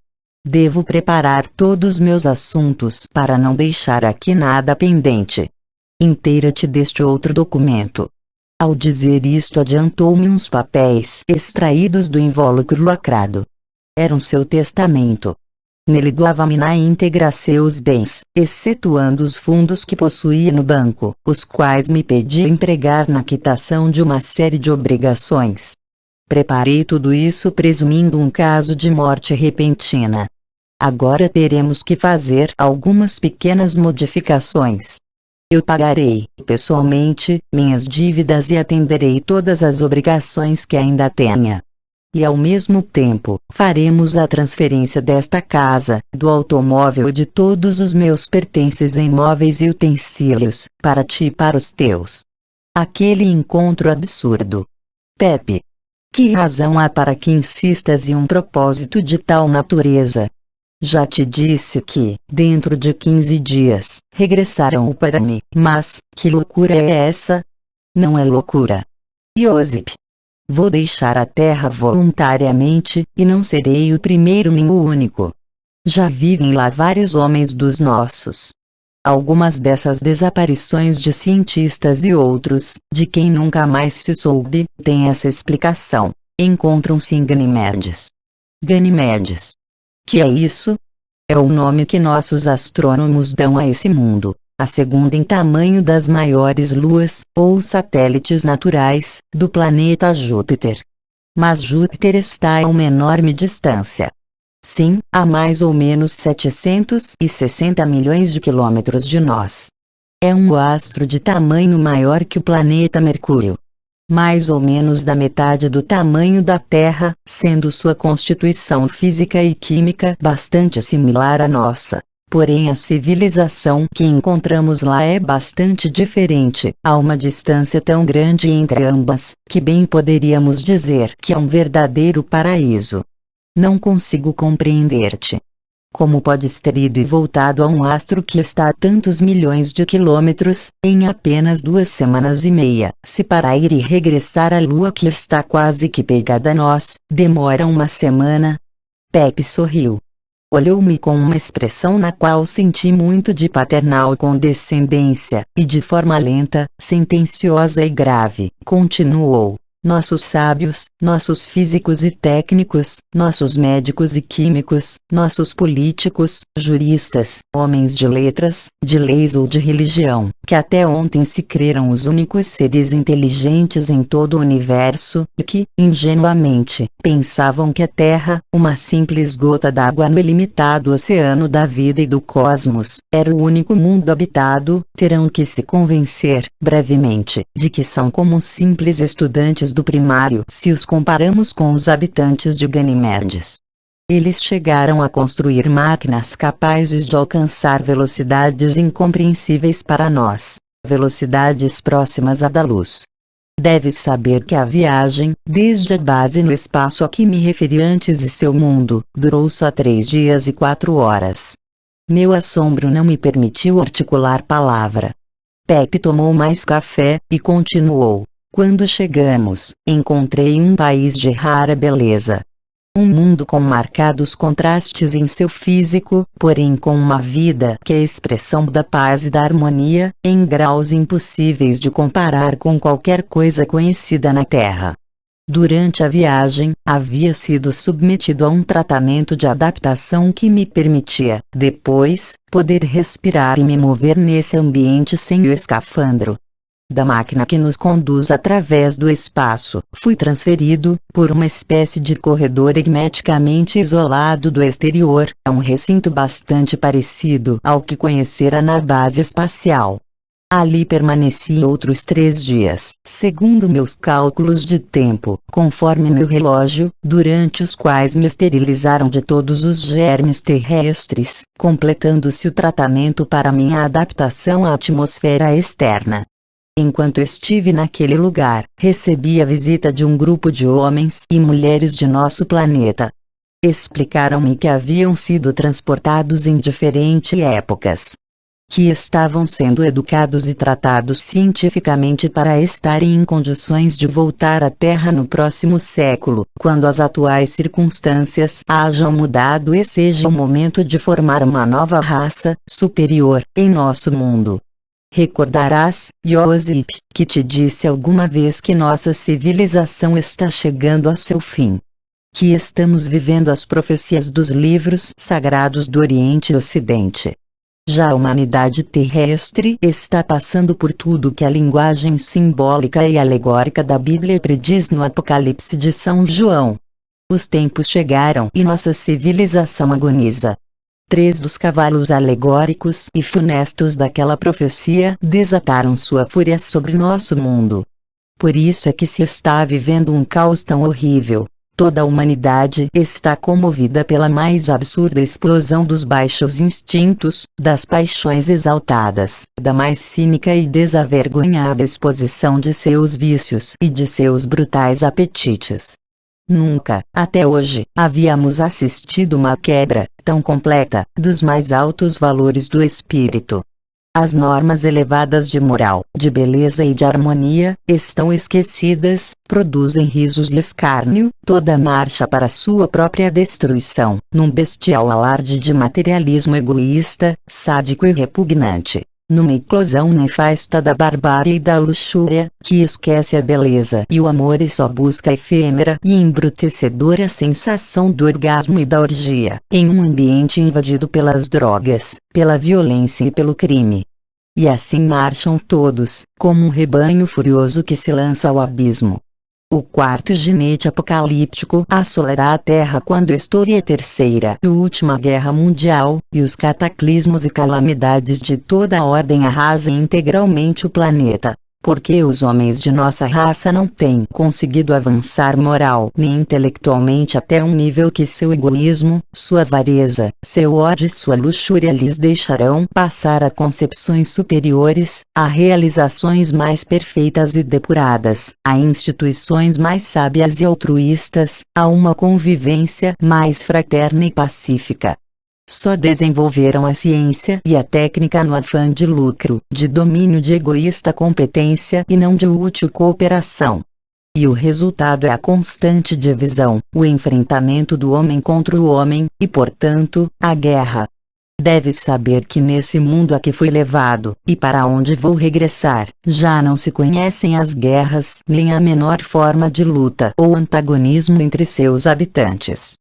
Devo preparar todos meus assuntos para não deixar aqui nada pendente. Inteira-te deste outro documento. Ao dizer isto, adiantou-me uns papéis extraídos do invólucro lacrado. Eram seu testamento. Nele doava-me na íntegra seus bens, excetuando os fundos que possuía no banco, os quais me pedia empregar na quitação de uma série de obrigações. Preparei tudo isso presumindo um caso de morte repentina. Agora teremos que fazer algumas pequenas modificações. Eu pagarei, pessoalmente, minhas dívidas e atenderei todas as obrigações que ainda tenha. E ao mesmo tempo, faremos a transferência desta casa, do automóvel e de todos os meus pertences em móveis e utensílios, para ti e para os teus. Aquele encontro absurdo. Pepe. Que razão há para que insistas em um propósito de tal natureza? Já te disse que, dentro de 15 dias, regressarão para mim, mas, que loucura é essa? Não é loucura. Iosip. Vou deixar a terra voluntariamente, e não serei o primeiro nem o único. Já vivem lá vários homens dos nossos. Algumas dessas desaparições de cientistas e outros, de quem nunca mais se soube, têm essa explicação. Encontram-se em Ganimedes. Ganimedes. Que é isso? É o nome que nossos astrônomos dão a esse mundo. A segunda em tamanho das maiores luas, ou satélites naturais, do planeta Júpiter. Mas Júpiter está a uma enorme distância. Sim, a mais ou menos 760 milhões de quilômetros de nós. É um astro de tamanho maior que o planeta Mercúrio. Mais ou menos da metade do tamanho da Terra, sendo sua constituição física e química bastante similar à nossa. Porém a civilização que encontramos lá é bastante diferente, há uma distância tão grande entre ambas, que bem poderíamos dizer que é um verdadeiro paraíso. Não consigo compreender-te. Como podes ter ido e voltado a um astro que está a tantos milhões de quilômetros, em apenas 2 semanas e meia, se para ir e regressar à Lua que está quase que pegada a nós, demora uma semana? Pepe sorriu. Olhou-me com uma expressão na qual senti muito de paternal condescendência, e de forma lenta, sentenciosa e grave, continuou. Nossos sábios, nossos físicos e técnicos, nossos médicos e químicos, nossos políticos, juristas, homens de letras, de leis ou de religião, que até ontem se creram os únicos seres inteligentes em todo o universo, e que, ingenuamente, pensavam que a Terra, uma simples gota d'água no ilimitado oceano da vida e do cosmos, era o único mundo habitado, terão que se convencer, brevemente, de que são como simples estudantes do primário se os comparamos com os habitantes de Ganimedes. Eles chegaram a construir máquinas capazes de alcançar velocidades incompreensíveis para nós, velocidades próximas à da luz. Deves saber que a viagem, desde a base no espaço a que me referi antes e seu mundo, durou só 3 dias e 4 horas. Meu assombro não me permitiu articular palavra. Pepe tomou mais café, e continuou. Quando chegamos, encontrei um país de rara beleza. Um mundo com marcados contrastes em seu físico, porém com uma vida que é expressão da paz e da harmonia, em graus impossíveis de comparar com qualquer coisa conhecida na Terra. Durante a viagem, havia sido submetido a um tratamento de adaptação que me permitia, depois, poder respirar e me mover nesse ambiente sem o escafandro. Da máquina que nos conduz através do espaço, fui transferido, por uma espécie de corredor hermeticamente isolado do exterior, a um recinto bastante parecido ao que conhecera na base espacial. Ali permaneci outros 3 dias, segundo meus cálculos de tempo, conforme meu relógio, durante os quais me esterilizaram de todos os germes terrestres, completando-se o tratamento para minha adaptação à atmosfera externa. Enquanto estive naquele lugar, recebi a visita de um grupo de homens e mulheres de nosso planeta. Explicaram-me que haviam sido transportados em diferentes épocas, que estavam sendo educados e tratados cientificamente para estarem em condições de voltar à Terra no próximo século, quando as atuais circunstâncias hajam mudado e seja o momento de formar uma nova raça superior em nosso mundo. Recordarás, Josip, que te disse alguma vez que nossa civilização está chegando a seu fim, que estamos vivendo as profecias dos livros sagrados do Oriente e Ocidente. Já a humanidade terrestre está passando por tudo que a linguagem simbólica e alegórica da Bíblia prediz no Apocalipse de São João. Os tempos chegaram e nossa civilização agoniza. 3 dos cavalos alegóricos e funestos daquela profecia desataram sua fúria sobre nosso mundo. Por isso é que se está vivendo um caos tão horrível. Toda a humanidade está comovida pela mais absurda explosão dos baixos instintos, das paixões exaltadas, da mais cínica e desavergonhada exposição de seus vícios e de seus brutais apetites. Nunca, até hoje, havíamos assistido uma quebra tão completa dos mais altos valores do espírito. As normas elevadas de moral, de beleza e de harmonia, estão esquecidas, produzem risos e escárnio, toda marcha para sua própria destruição, num bestial alarde de materialismo egoísta, sádico e repugnante. Numa eclosão nefasta da barbárie e da luxúria, que esquece a beleza e o amor e só busca a efêmera e embrutecedora sensação do orgasmo e da orgia, em um ambiente invadido pelas drogas, pela violência e pelo crime. E assim marcham todos, como um rebanho furioso que se lança ao abismo. O 4º jinete apocalíptico assolará a Terra quando estoure a 3ª e última guerra mundial, e os cataclismos e calamidades de toda a ordem arrasem integralmente o planeta. Porque os homens de nossa raça não têm conseguido avançar moral nem intelectualmente até um nível que seu egoísmo, sua avareza, seu ódio e sua luxúria lhes deixarão passar a concepções superiores, a realizações mais perfeitas e depuradas, a instituições mais sábias e altruístas, a uma convivência mais fraterna e pacífica. Só desenvolveram a ciência e a técnica no afã de lucro, de domínio, de egoísta competência e não de útil cooperação. E o resultado é a constante divisão, o enfrentamento do homem contra o homem, e portanto, a guerra. Deves saber que nesse mundo a que fui levado, e para onde vou regressar, já não se conhecem as guerras, nem a menor forma de luta ou antagonismo entre seus habitantes.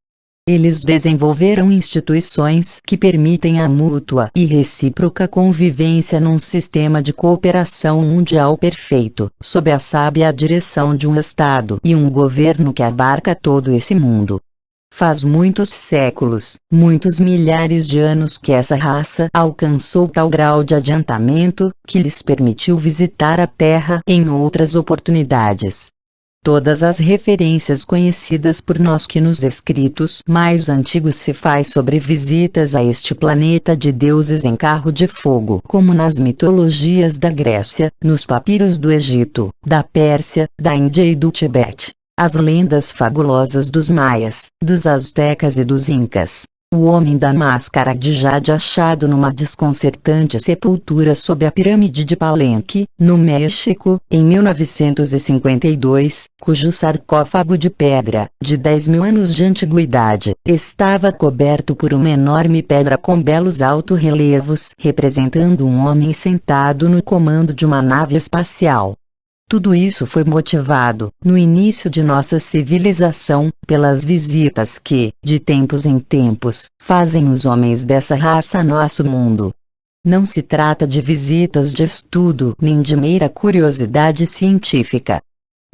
Eles desenvolveram instituições que permitem a mútua e recíproca convivência num sistema de cooperação mundial perfeito, sob a sábia direção de um Estado e um governo que abarca todo esse mundo. Faz muitos séculos, muitos milhares de anos que essa raça alcançou tal grau de adiantamento, que lhes permitiu visitar a Terra em outras oportunidades. Todas as referências conhecidas por nós que nos escritos mais antigos se faz sobre visitas a este planeta de deuses em carro de fogo, como nas mitologias da Grécia, nos papiros do Egito, da Pérsia, da Índia e do Tibete, as lendas fabulosas dos maias, dos aztecas e dos incas. O homem da máscara de jade achado numa desconcertante sepultura sob a pirâmide de Palenque, no México, em 1952, cujo sarcófago de pedra, de 10.000 anos de antiguidade, estava coberto por uma enorme pedra com belos alto-relevos representando um homem sentado no comando de uma nave espacial. Tudo isso foi motivado, no início de nossa civilização, pelas visitas que, de tempos em tempos, fazem os homens dessa raça a nosso mundo. Não se trata de visitas de estudo nem de mera curiosidade científica.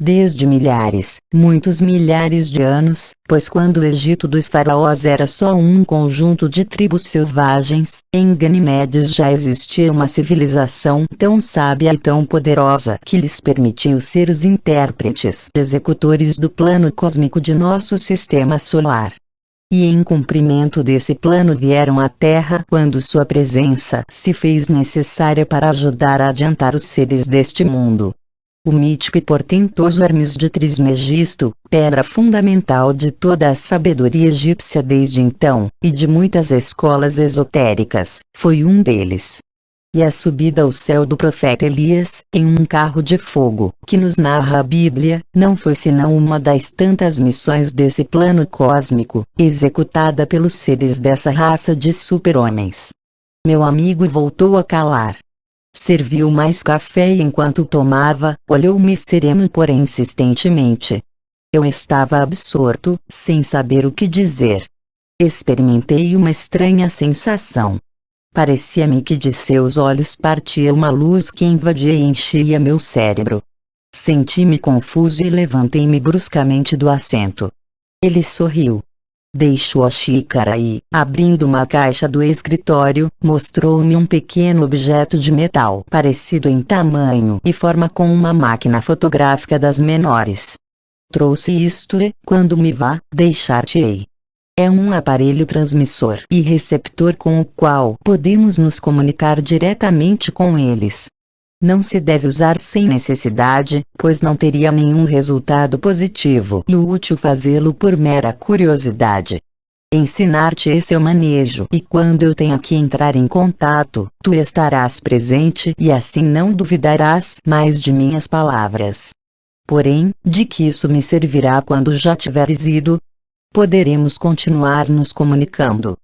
Desde milhares, muitos milhares de anos, pois quando o Egito dos faraós era só um conjunto de tribos selvagens, em Ganimedes já existia uma civilização tão sábia e tão poderosa que lhes permitiu ser os intérpretes executores do plano cósmico de nosso sistema solar. E em cumprimento desse plano vieram à Terra quando sua presença se fez necessária para ajudar a adiantar os seres deste mundo. O mítico e portentoso Hermes de Trismegisto, pedra fundamental de toda a sabedoria egípcia desde então, e de muitas escolas esotéricas, foi um deles. E a subida ao céu do profeta Elias, em um carro de fogo, que nos narra a Bíblia, não foi senão uma das tantas missões desse plano cósmico, executada pelos seres dessa raça de super-homens. Meu amigo voltou a calar. Serviu mais café e enquanto tomava, olhou-me sereno porém insistentemente. Eu estava absorto, sem saber o que dizer. Experimentei uma estranha sensação. Parecia-me que de seus olhos partia uma luz que invadia e enchia meu cérebro. Senti-me confuso e levantei-me bruscamente do assento. Ele sorriu. Deixou a xícara e, abrindo uma caixa do escritório, mostrou-me um pequeno objeto de metal parecido em tamanho e forma com uma máquina fotográfica das menores. Trouxe isto e, quando me vá, deixar-te-ei. É um aparelho transmissor e receptor com o qual podemos nos comunicar diretamente com eles. Não se deve usar sem necessidade, pois não teria nenhum resultado positivo e útil fazê-lo por mera curiosidade. Ensinar-te esse manejo e quando eu tenha que entrar em contato, tu estarás presente e assim não duvidarás mais de minhas palavras. Porém, de que isso me servirá quando já tiveres ido? Poderemos continuar nos comunicando.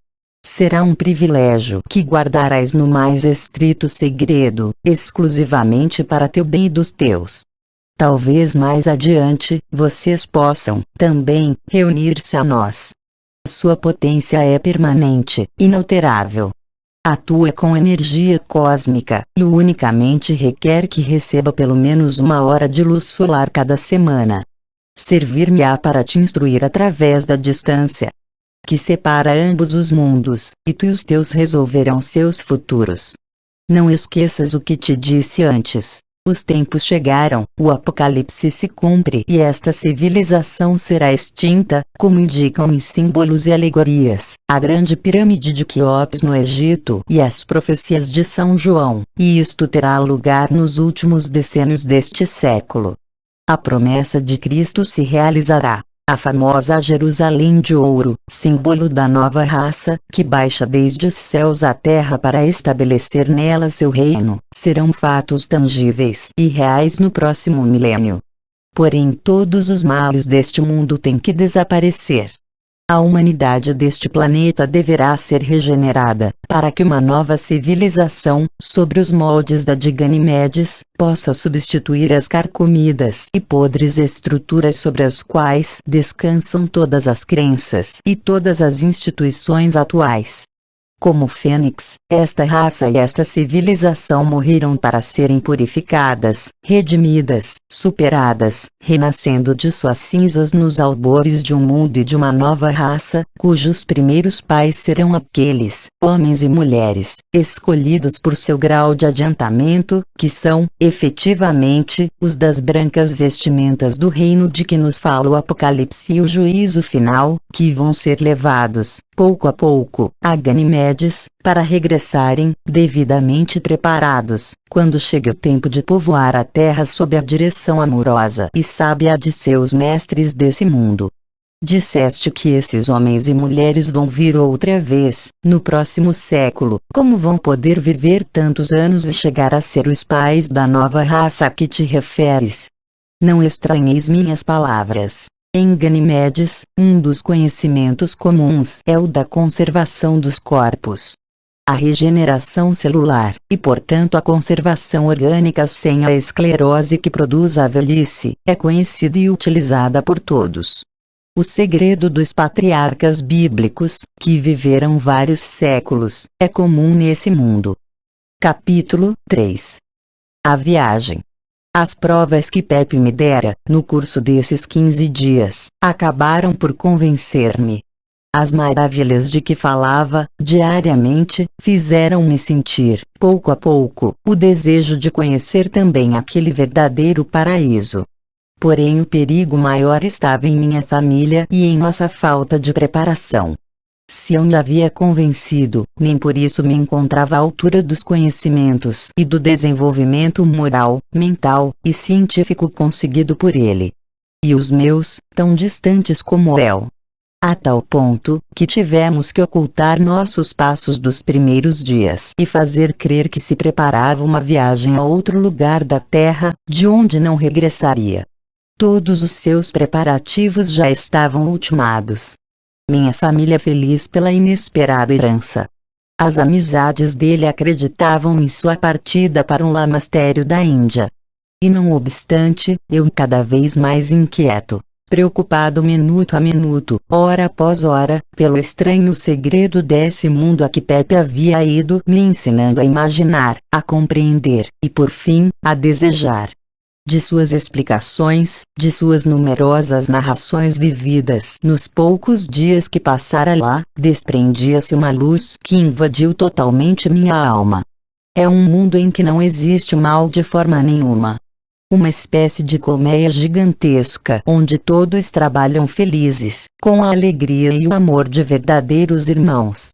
Será um privilégio que guardarás no mais estrito segredo, exclusivamente para teu bem e dos teus. Talvez mais adiante, vocês possam, também, reunir-se a nós. Sua potência é permanente, inalterável. Atua com energia cósmica, e unicamente requer que receba pelo menos 1 hora de luz solar cada semana. Servir-me-á para te instruir através da distância que separa ambos os mundos, e tu e os teus resolverão seus futuros. Não esqueças o que te disse antes. Os tempos chegaram, o apocalipse se cumpre e esta civilização será extinta, como indicam em símbolos e alegorias, a grande pirâmide de Quéops no Egito e as profecias de São João, e isto terá lugar nos últimos decênios deste século. A promessa de Cristo se realizará. A famosa Jerusalém de ouro, símbolo da nova raça, que baixa desde os céus à terra para estabelecer nela seu reino, serão fatos tangíveis e reais no próximo milênio. Porém todos os males deste mundo têm que desaparecer. A humanidade deste planeta deverá ser regenerada, para que uma nova civilização, sobre os moldes da de Ganimedes, possa substituir as carcomidas e podres estruturas sobre as quais descansam todas as crenças e todas as instituições atuais. Como fênix, esta raça e esta civilização morreram para serem purificadas, redimidas, superadas, renascendo de suas cinzas nos albores de um mundo e de uma nova raça, cujos primeiros pais serão aqueles, homens e mulheres, escolhidos por seu grau de adiantamento, que são, efetivamente, os das brancas vestimentas do reino de que nos fala o Apocalipse e o juízo final, que vão ser levados, pouco a pouco, a Ganimedes, para regressarem, devidamente preparados, quando chegue o tempo de povoar a terra sob a direção amorosa e sábia de seus mestres desse mundo. Disseste que esses homens e mulheres vão vir outra vez, no próximo século. Como vão poder viver tantos anos e chegar a ser os pais da nova raça a que te referes? Não estranheis minhas palavras. Em Ganimedes, um dos conhecimentos comuns é o da conservação dos corpos. A regeneração celular, e portanto a conservação orgânica sem a esclerose que produz a velhice, é conhecida e utilizada por todos. O segredo dos patriarcas bíblicos, que viveram vários séculos, é comum nesse mundo. Capítulo 3. A viagem. As provas que Pepe me dera, no curso desses 15 dias, acabaram por convencer-me. As maravilhas de que falava, diariamente, fizeram-me sentir, pouco a pouco, o desejo de conhecer também aquele verdadeiro paraíso. Porém o perigo maior estava em minha família e em nossa falta de preparação. Se eu me havia convencido, nem por isso me encontrava à altura dos conhecimentos e do desenvolvimento moral, mental e científico conseguido por ele. E os meus, tão distantes como o El. A tal ponto, que tivemos que ocultar nossos passos dos primeiros dias e fazer crer que se preparava uma viagem a outro lugar da Terra, de onde não regressaria. Todos os seus preparativos já estavam ultimados. Minha família feliz pela inesperada herança. As amizades dele acreditavam em sua partida para um lamastério da Índia. E não obstante, eu cada vez mais inquieto, preocupado minuto a minuto, hora após hora, pelo estranho segredo desse mundo a que Pepe havia ido me ensinando a imaginar, a compreender, e por fim, a desejar. De suas explicações, de suas numerosas narrações vividas nos poucos dias que passara lá, desprendia-se uma luz que invadiu totalmente minha alma. É um mundo em que não existe mal de forma nenhuma. Uma espécie de colmeia gigantesca onde todos trabalham felizes, com a alegria e o amor de verdadeiros irmãos.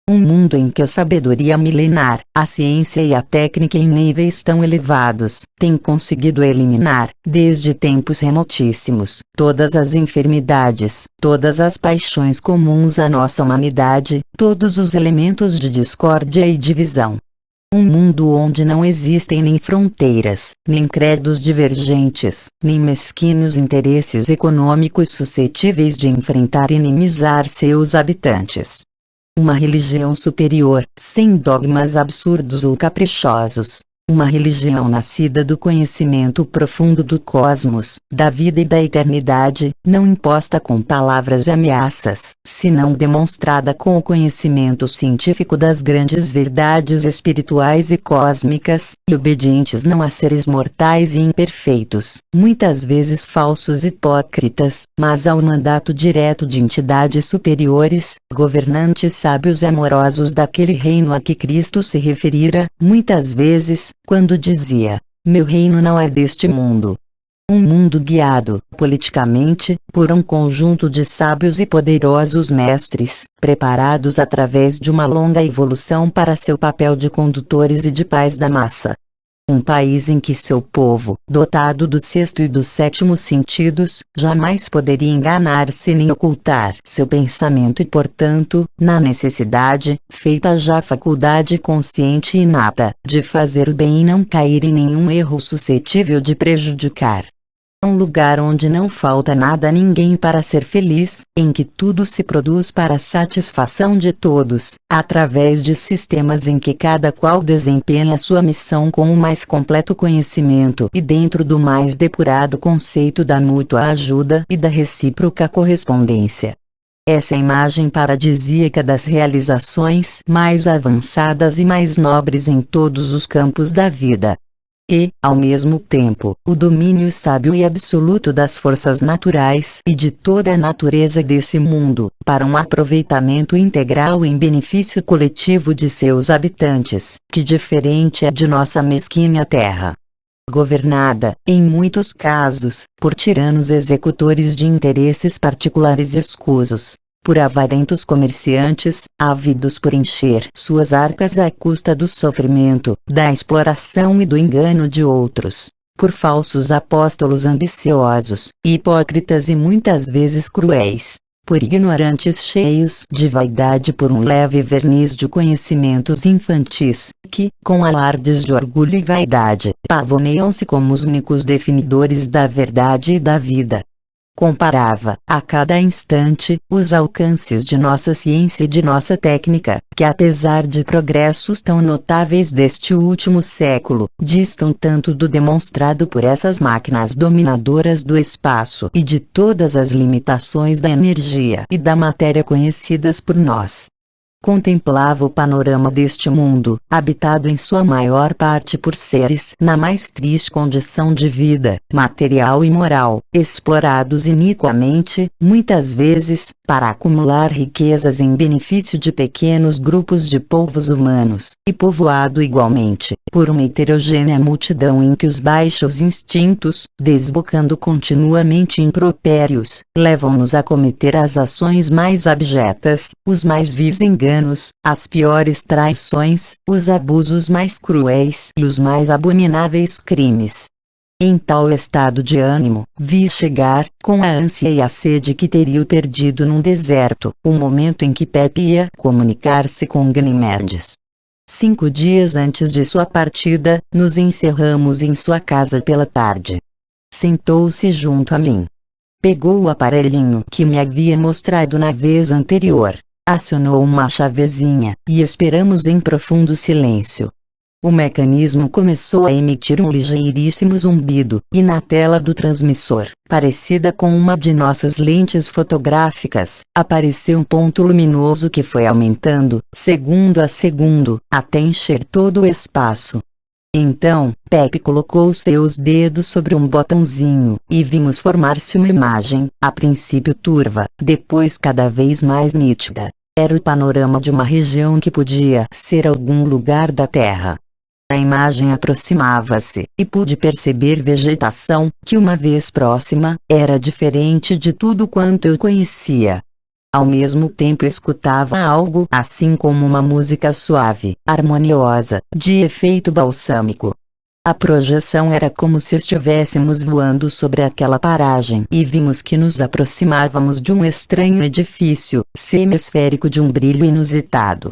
Um mundo em que a sabedoria milenar, a ciência e a técnica em níveis tão elevados, têm conseguido eliminar, desde tempos remotíssimos, todas as enfermidades, todas as paixões comuns à nossa humanidade, todos os elementos de discórdia e divisão. Um mundo onde não existem nem fronteiras, nem credos divergentes, nem mesquinhos interesses econômicos suscetíveis de enfrentar e inimizar seus habitantes. Uma religião superior, sem dogmas absurdos ou caprichosos. Uma religião nascida do conhecimento profundo do cosmos, da vida e da eternidade, não imposta com palavras e ameaças, senão demonstrada com o conhecimento científico das grandes verdades espirituais e cósmicas, e obedientes não a seres mortais e imperfeitos, muitas vezes falsos e hipócritas, mas ao mandato direto de entidades superiores, governantes sábios e amorosos daquele reino a que Cristo se referira, muitas vezes, quando dizia: meu reino não é deste mundo. Um mundo guiado, politicamente, por um conjunto de sábios e poderosos mestres, preparados através de uma longa evolução para seu papel de condutores e de paz da massa. Um país em que seu povo, dotado do sexto e do sétimo sentidos, jamais poderia enganar-se nem ocultar seu pensamento e portanto, na necessidade, feita já faculdade consciente e inata, de fazer o bem e não cair em nenhum erro suscetível de prejudicar. Um lugar onde não falta nada a ninguém para ser feliz, em que tudo se produz para a satisfação de todos, através de sistemas em que cada qual desempenha sua missão com o mais completo conhecimento e dentro do mais depurado conceito da mútua ajuda e da recíproca correspondência. Essa é a imagem paradisíaca das realizações mais avançadas e mais nobres em todos os campos da vida. E, ao mesmo tempo, o domínio sábio e absoluto das forças naturais e de toda a natureza desse mundo, para um aproveitamento integral em benefício coletivo de seus habitantes, que diferente é de nossa mesquinha terra. Governada, em muitos casos, por tiranos executores de interesses particulares escusos. Por avarentos comerciantes, ávidos por encher suas arcas à custa do sofrimento, da exploração e do engano de outros. Por falsos apóstolos ambiciosos, hipócritas e muitas vezes cruéis. Por ignorantes cheios de vaidade por um leve verniz de conhecimentos infantis, que, com alardes de orgulho e vaidade, pavoneiam-se como os únicos definidores da verdade e da vida. Comparava, a cada instante, os alcances de nossa ciência e de nossa técnica, que apesar de progressos tão notáveis deste último século, distam tanto do demonstrado por essas máquinas dominadoras do espaço e de todas as limitações da energia e da matéria conhecidas por nós. contemplava o panorama deste mundo, habitado em sua maior parte por seres na mais triste condição de vida, material e moral, explorados iniquamente, muitas vezes, para acumular riquezas em benefício de pequenos grupos de povos humanos, e povoado igualmente, por uma heterogênea multidão em que os baixos instintos, desbocando continuamente impropérios, levam-nos a cometer as ações mais abjetas, os mais vis enganos, as piores traições, os abusos mais cruéis e os mais abomináveis crimes. Em tal estado de ânimo, vi chegar, com a ânsia e a sede que teria perdido num deserto, o momento em que Pepe ia comunicar-se com Ganimedes. 5 dias antes de sua partida, nos encerramos em sua casa pela tarde. Sentou-se junto a mim. Pegou o aparelhinho que me havia mostrado na vez anterior. Acionou uma chavezinha, e esperamos em profundo silêncio. O mecanismo começou a emitir um ligeiríssimo zumbido, e na tela do transmissor, parecida com uma de nossas lentes fotográficas, apareceu um ponto luminoso que foi aumentando, segundo a segundo, até encher todo o espaço. Então, Pepe colocou seus dedos sobre um botãozinho, e vimos formar-se uma imagem, a princípio turva, depois cada vez mais nítida. Era o panorama de uma região que podia ser algum lugar da Terra. A imagem aproximava-se, e pude perceber vegetação, que uma vez próxima, era diferente de tudo quanto eu conhecia. Ao mesmo tempo escutava algo assim como uma música suave, harmoniosa, de efeito balsâmico. A projeção era como se estivéssemos voando sobre aquela paragem e vimos que nos aproximávamos de um estranho edifício, semiesférico de um brilho inusitado.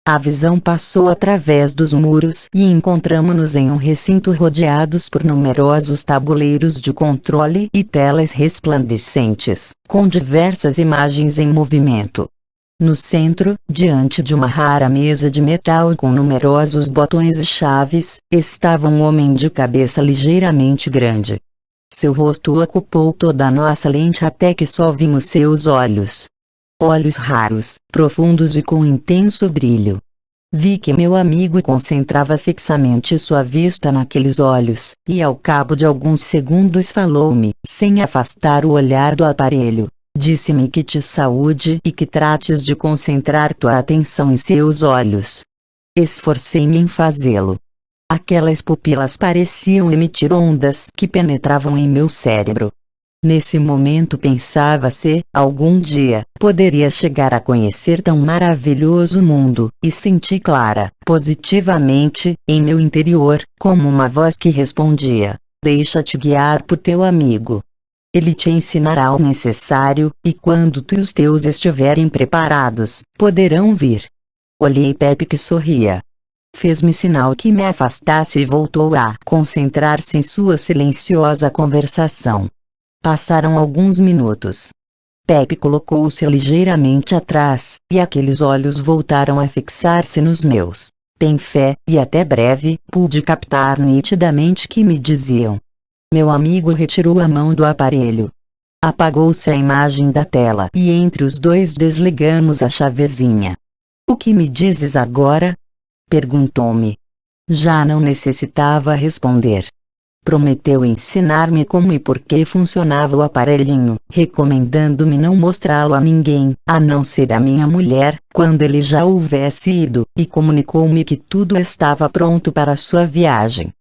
A visão passou através dos muros e encontramo-nos em um recinto rodeados por numerosos tabuleiros de controle e telas resplandecentes, com diversas imagens em movimento. No centro, diante de uma rara mesa de metal com numerosos botões e chaves, estava um homem de cabeça ligeiramente grande. Seu rosto ocupou toda a nossa lente até que só vimos seus olhos. Olhos raros, profundos e com intenso brilho. Vi que meu amigo concentrava fixamente sua vista naqueles olhos, e ao cabo de alguns segundos falou-me, sem afastar o olhar do aparelho. Disse-me que te saúde e que trates de concentrar tua atenção em seus olhos. Esforcei-me em fazê-lo. Aquelas pupilas pareciam emitir ondas que penetravam em meu cérebro. Nesse momento pensava se, algum dia, poderia chegar a conhecer tão maravilhoso mundo, e senti clara, positivamente, em meu interior, como uma voz que respondia: deixa-te guiar por teu amigo. Ele te ensinará o necessário, e quando tu e os teus estiverem preparados, poderão vir. Olhei Pepe que sorria. Fez-me sinal que me afastasse e voltou a concentrar-se em sua silenciosa conversação. Passaram alguns minutos. Pepe colocou-se ligeiramente atrás, e aqueles olhos voltaram a fixar-se nos meus. Tem fé, e até breve, pude captar nitidamente que me diziam. Meu amigo retirou a mão do aparelho. Apagou-se a imagem da tela e entre os dois desligamos a chavezinha. O que me dizes agora? Perguntou-me. Já não necessitava responder. Prometeu ensinar-me como e por que funcionava o aparelhinho, recomendando-me não mostrá-lo a ninguém, a não ser a minha mulher, quando ele já houvesse ido, e comunicou-me que tudo estava pronto para sua viagem.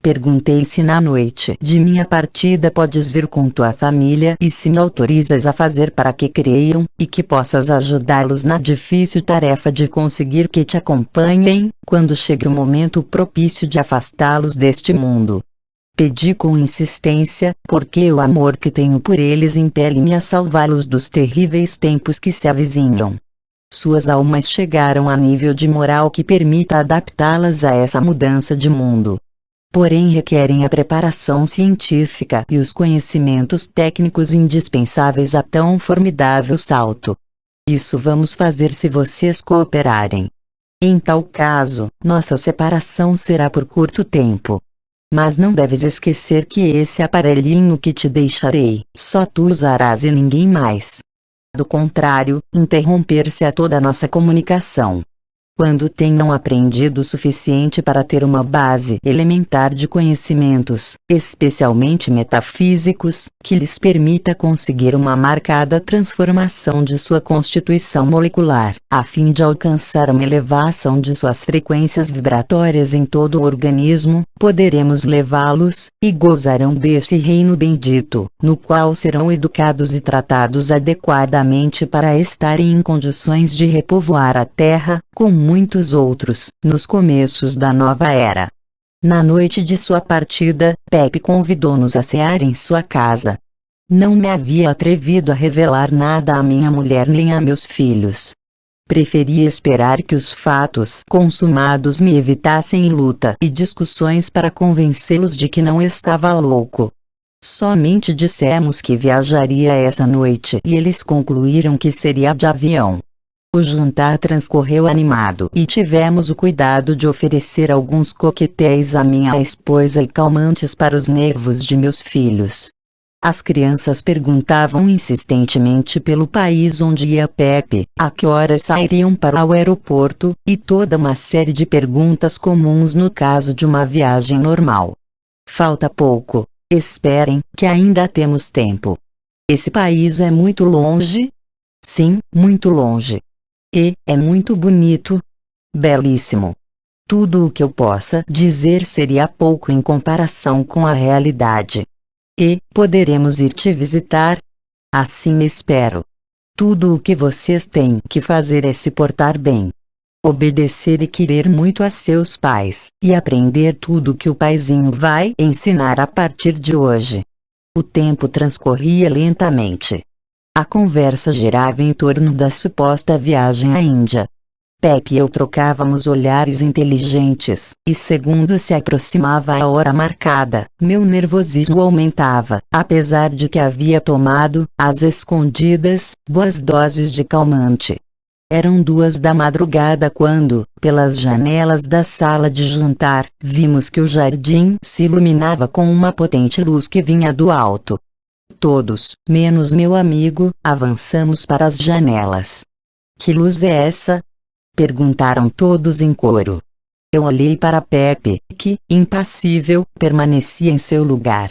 Perguntei se na noite de minha partida podes vir com tua família e se me autorizas a fazer para que creiam, e que possas ajudá-los na difícil tarefa de conseguir que te acompanhem, quando chegue o momento propício de afastá-los deste mundo. Pedi com insistência, porque o amor que tenho por eles impele-me a salvá-los dos terríveis tempos que se avizinham. Suas almas chegaram a nível de moral que permita adaptá-las a essa mudança de mundo. Porém requerem a preparação científica e os conhecimentos técnicos indispensáveis a tão formidável salto. Isso vamos fazer se vocês cooperarem. Em tal caso, nossa separação será por curto tempo. Mas não deves esquecer que esse aparelhinho que te deixarei, só tu usarás e ninguém mais. do contrário, interromper-se a toda a nossa comunicação. Quando tenham aprendido o suficiente para ter uma base elementar de conhecimentos, especialmente metafísicos, que lhes permita conseguir uma marcada transformação de sua constituição molecular, a fim de alcançar uma elevação de suas frequências vibratórias em todo o organismo, poderemos levá-los, e gozarão desse reino bendito, no qual serão educados e tratados adequadamente para estarem em condições de repovoar a Terra, com muitos outros, nos começos da nova era. Na noite de sua partida, Pepe convidou-nos a cear em sua casa. Não me havia atrevido a revelar nada à minha mulher nem a meus filhos. Preferia esperar que os fatos consumados me evitassem luta e discussões para convencê-los de que não estava louco. Somente dissemos que viajaria essa noite e eles concluíram que seria de avião. O jantar transcorreu animado e tivemos o cuidado de oferecer alguns coquetéis à minha esposa e calmantes para os nervos de meus filhos. As crianças perguntavam insistentemente pelo país onde ia Pepe, a que horas sairiam para o aeroporto, e toda uma série de perguntas comuns no caso de uma viagem normal. Falta pouco. Esperem, que ainda temos tempo. Esse país é muito longe? Sim, muito longe. E é muito bonito. Belíssimo. Tudo o que eu possa dizer seria pouco em comparação com a realidade. E poderemos ir te visitar? Assim espero. Tudo o que vocês têm que fazer é se portar bem. Obedecer e querer muito a seus pais, e aprender tudo que o paizinho vai ensinar a partir de hoje. O tempo transcorria lentamente. A conversa girava em torno da suposta viagem à Índia. Pepe e eu trocávamos olhares inteligentes, e segundo se aproximava a hora marcada, meu nervosismo aumentava, apesar de que havia tomado, às escondidas, boas doses de calmante. Eram 2 da madrugada quando, pelas janelas da sala de jantar, vimos que o jardim se iluminava com uma potente luz que vinha do alto. Todos, menos meu amigo, avançamos para as janelas. Que luz é essa? Perguntaram todos em coro. Eu olhei para Pepe, que, impassível, permanecia em seu lugar.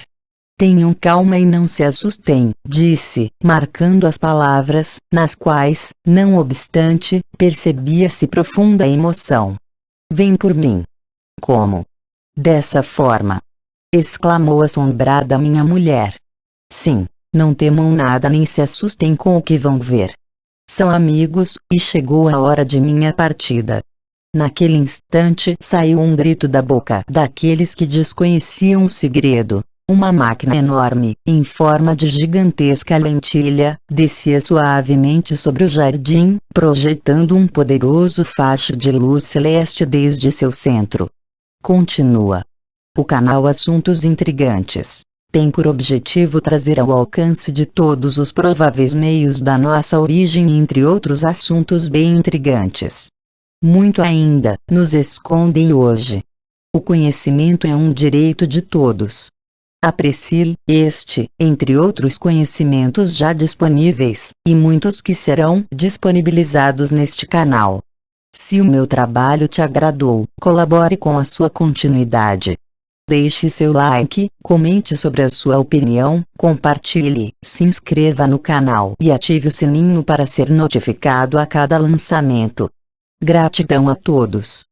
Tenham calma e não se assustem, disse, marcando as palavras, nas quais, não obstante, percebia-se profunda emoção. Vem por mim. Como? Dessa forma? Exclamou assombrada minha mulher. Sim, não temam nada nem se assustem com o que vão ver. São amigos, e chegou a hora de minha partida. Naquele instante saiu um grito da boca daqueles que desconheciam o segredo. Uma máquina enorme, em forma de gigantesca lentilha, descia suavemente sobre o jardim, projetando um poderoso facho de luz celeste desde seu centro. Continua. O canal Assuntos Intrigantes tem por objetivo trazer ao alcance de todos os prováveis meios da nossa origem, entre outros assuntos bem intrigantes. Muito ainda nos escondem hoje. O conhecimento é um direito de todos. Aprecie este, entre outros conhecimentos já disponíveis, e muitos que serão disponibilizados neste canal. Se o meu trabalho te agradou, colabore com a sua continuidade. Deixe seu like, comente sobre a sua opinião, compartilhe, se inscreva no canal e ative o sininho para ser notificado a cada lançamento. Gratidão a todos.